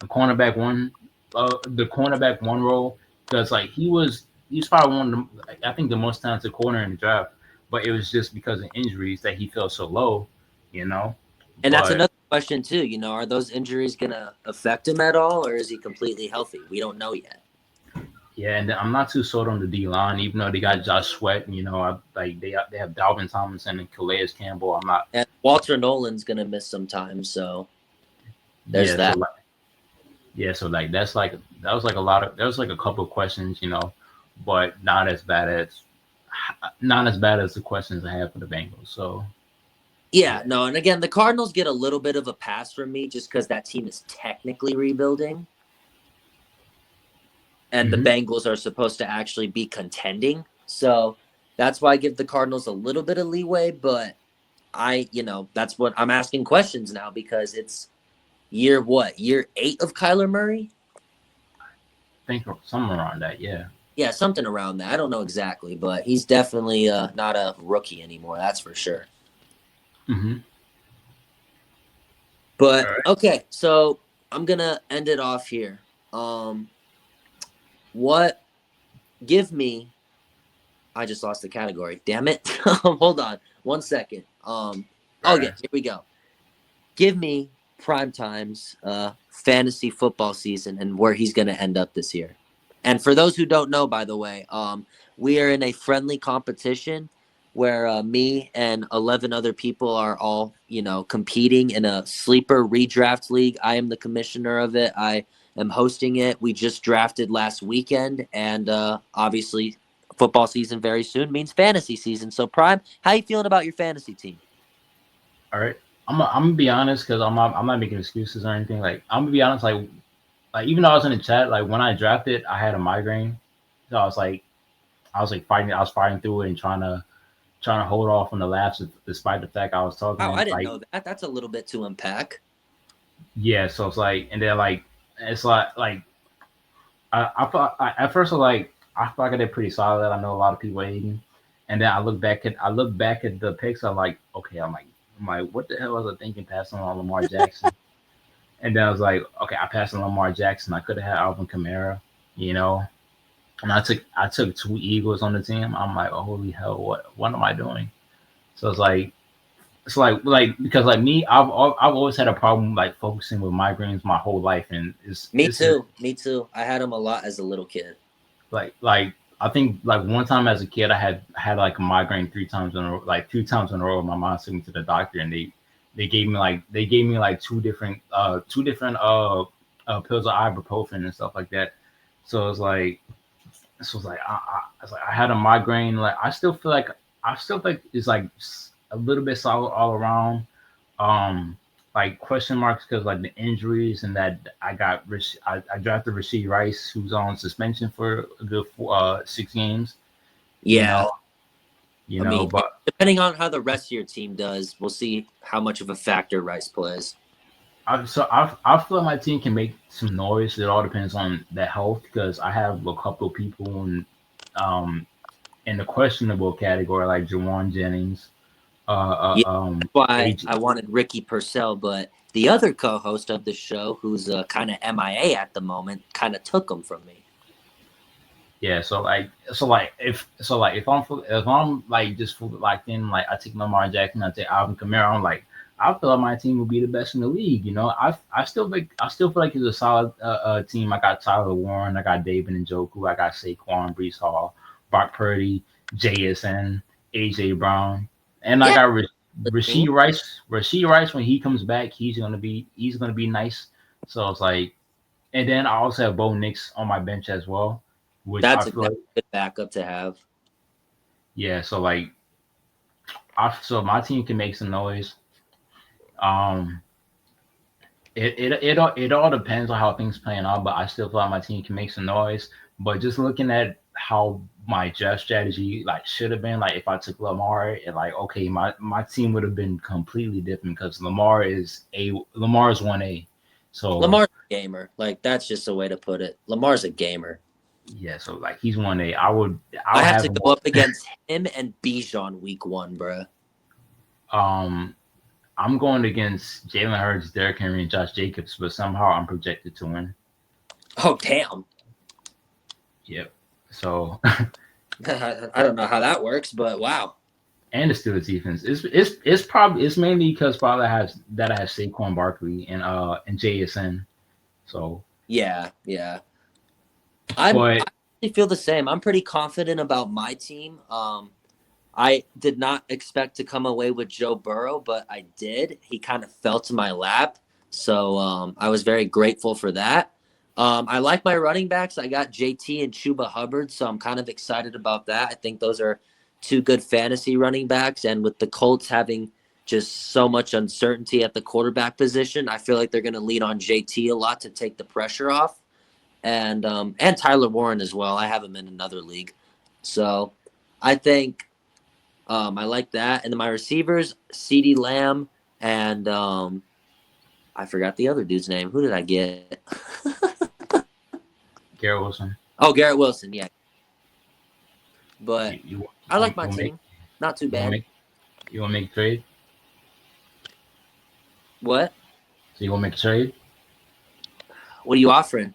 cornerback one role? Because like he's probably one of the, I think, the most talented corner in the draft, but it was just because of injuries that he fell so low, you know. And that's But another question too. Are those injuries gonna affect him at all, or is he completely healthy? We don't know yet. yeah, and I'm not too sold on the D line, even though they got Josh Sweat. They have Dalvin Tomlinson and Calais Campbell. I'm not. And Walter Nolan's gonna miss some time, so there's Yeah, so that. like so like that was like a lot of there was like a couple of questions, but not as bad as the questions I have for the Bengals. So Yeah, yeah. no, and again, the Cardinals get a little bit of a pass from me just because that team is technically rebuilding, and the Hmm. Bengals are supposed to actually be contending. So that's why I give the Cardinals a little bit of leeway, but that's what I'm asking questions now because it's year what? Year 8 of Kyler Murray? I think somewhere around that. Yeah. Yeah, something around that. I don't know exactly, but he's definitely not a rookie anymore. That's for sure. Hmm. All But right. okay, so I'm gonna end it off here. Um, what? Give me. I just lost the category. Damn it! Hold on, 1 second. All Oh yeah, right. here we go. Give me prime times fantasy football season and where he's gonna end up this year. And for those who don't know, by the way, we are in a friendly competition where me and 11 other people are all, competing in a sleeper redraft league. I am the commissioner of it. I am hosting it. We just drafted last weekend, and obviously, football season very soon means fantasy season. So, Prime, how you feeling about your fantasy team? All right. I'm gonna be honest because I'm not making excuses or anything. Like I'm gonna be honest. Like even though I was in the chat, like when I drafted, I had a migraine, so I was like fighting. I was fighting through it and trying to hold off on the laughs despite the fact I was talking. Wow, I And didn't like, know that. That's a little bit to unpack. yeah, so it's like, and then like, it's like I thought at first I thought I did pretty solid. I know a lot of people hating, and then I look back at the picks. I'm like, what the hell was I thinking passing on Lamar Jackson? And then I was like, okay, I passed on Lamar Jackson. I could have had Alvin Kamara, you know, and I took two Eagles on the team. I'm like, oh, holy hell, what am I doing? So it's like because like me, I've always had a problem like focusing with migraines my whole life, and Me this is too. Me too. I had him a lot as a little kid. like I think like one time as a kid I had like a migraine 3 times in a row, like 2 times in a row. My mom took me to the doctor, and they gave me like two different pills of ibuprofen and stuff like that. So it's like I had a migraine. Like I still think it's like a little bit solid all around. Like question marks because like the injuries and that I drafted Rasheed Rice, who's on suspension for a good 6 games. You Yeah. know, I mean, but depending on how the rest of your team does, we'll see how much of a factor Rice plays. I feel like my team can make some noise. It all depends on that health because I have a couple of people um in the questionable category like Jawan Jennings, Yeah, that's why AJ. I wanted Ricky Purcell, but the other co-host of the show, who's kind of MIA at the moment, kind of took him from me. Yeah, if I'm like just fully locked in, like I take Lamar Jackson, I take Alvin Kamara, I'm like I feel like my team will be the best in the league. I still feel like it's a solid team. I got Tyler Warren, I got David and Njoku, I got Saquon, Brees Hall, Brock Purdy, JSN, AJ Brown, and I Yeah, got Rasheed Rice, when he comes back, he's gonna be nice. So it's like, and then I also have Bo Nix on my bench as well, which I That's feel a like, good backup to have. yeah. So like, so my team can make some noise. Um, it all depends on how things playing out, but I still feel like my team can make some noise. But just looking at how my draft strategy like should have been, like if I took Lamar, and like okay, my team would have been completely different because Lamar is 1A. So Lamar's a gamer. Like that's just a way to put it. Lamar's a gamer. yeah, so like he's 1A. I I'll have have to him. go up against him and Bijan week 1, bruh. Um, I'm going against Jalen Hurts, Derrick Henry, and Josh Jacobs, but somehow I'm projected to win. Oh damn. Yep. So I don't know how that works, but wow. and the Steelers defense. It's mainly because probably I have Saquon Barkley and JSN. So, Yeah, yeah. but I feel the same. I'm pretty confident about my team. I did not expect to come away with Joe Burrow, but I did. He kind of fell to my lap. So I was very grateful for that. I like my running backs. I got JT and Chuba Hubbard, so I'm kind of excited about that. I think those are two good fantasy running backs. And with the Colts having just so much uncertainty at the quarterback position, I feel like they're going to lean on JT a lot to take the pressure off. And Tyler Warren as well. I have him in another league. So I think I like that. And then my receivers, CeeDee Lamb and I forgot the other dude's name. Who did I get? Garrett Wilson. Oh, Garrett Wilson. Yeah. But You I like want my to make team. Not too you want to bad. make you want to make a trade? What? So you want to make a trade? What are you offering?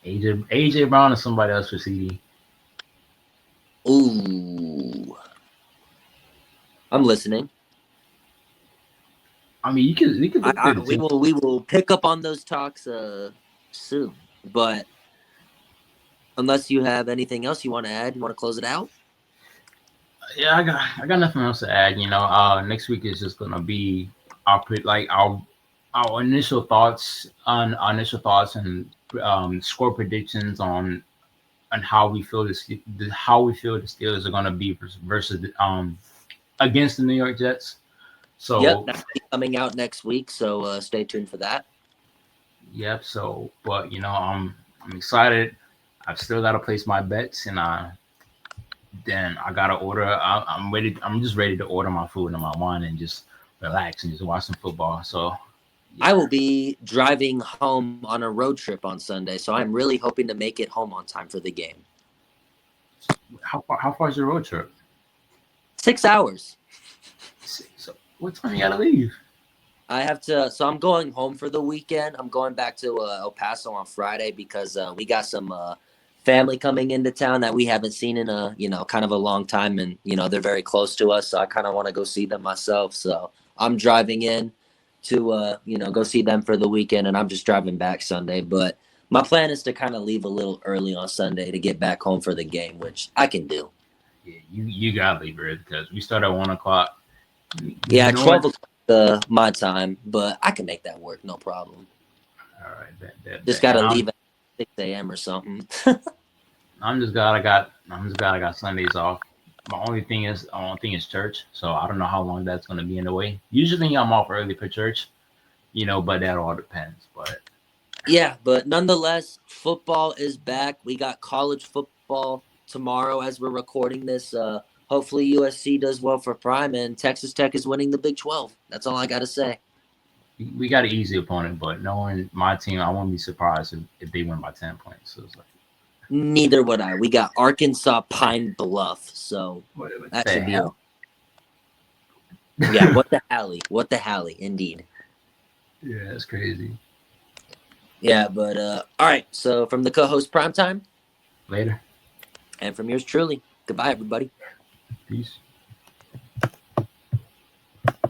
AJ Brown or somebody else for CD? Ooh. I'm listening. I mean, you could look at the team. We will pick up on those talks soon. But unless you have anything else you want to add, you want to close it out? Yeah, I got nothing else to add. Next week is just gonna be our initial thoughts and score predictions on how we feel the Steelers are gonna be versus against the New York Jets. Yep, So that'll be coming out next week. So stay tuned for that. yep. So, but I'm excited. I've still got to place my bets, and then I gotta order. I'm ready. I'm just ready to order my food and my wine and just relax and just watch some football. So I yeah. will be driving home on a road trip on Sunday, so I'm really hoping to make it home on time for the game. How far is your road trip? 6 hours. So what time you gotta leave? I have to. So I'm going home for the weekend. I'm going back to El Paso on Friday because we got some family coming into town that we haven't seen in a kind of a long time, and they're very close to us. So I kind of want to go see them myself. So I'm driving in to go see them for the weekend, and I'm just driving back Sunday. But my plan is to kind of leave a little early on Sunday to get back home for the game, which I can do. Yeah, you gotta leave early because we start at 1 o'clock. Yeah, You know what? 12 o'clock my time, but I can make that work, no problem. All right, Just got to leave at 6 a.m. or something. I'm just glad I got Sundays off. My only thing is church. So I don't know how long that's gonna be in the way. Usually I'm off early for church, but that all depends. But Yeah, but nonetheless, football is back. We got college football tomorrow as we're recording this. Hopefully USC does well for Prime, and Texas Tech is winning the Big 12. That's all I got to say. we got an easy opponent, but knowing my team, I won't be surprised if they win by 10 points. So it's like, Neither would I. We got Arkansas Pine Bluff, so what that the should be hell? yeah, what the hally. What the hally, indeed. Yeah, that's crazy. Yeah, but all right. So from the co-host Primetime Later. and from yours truly, goodbye, everybody. Peace.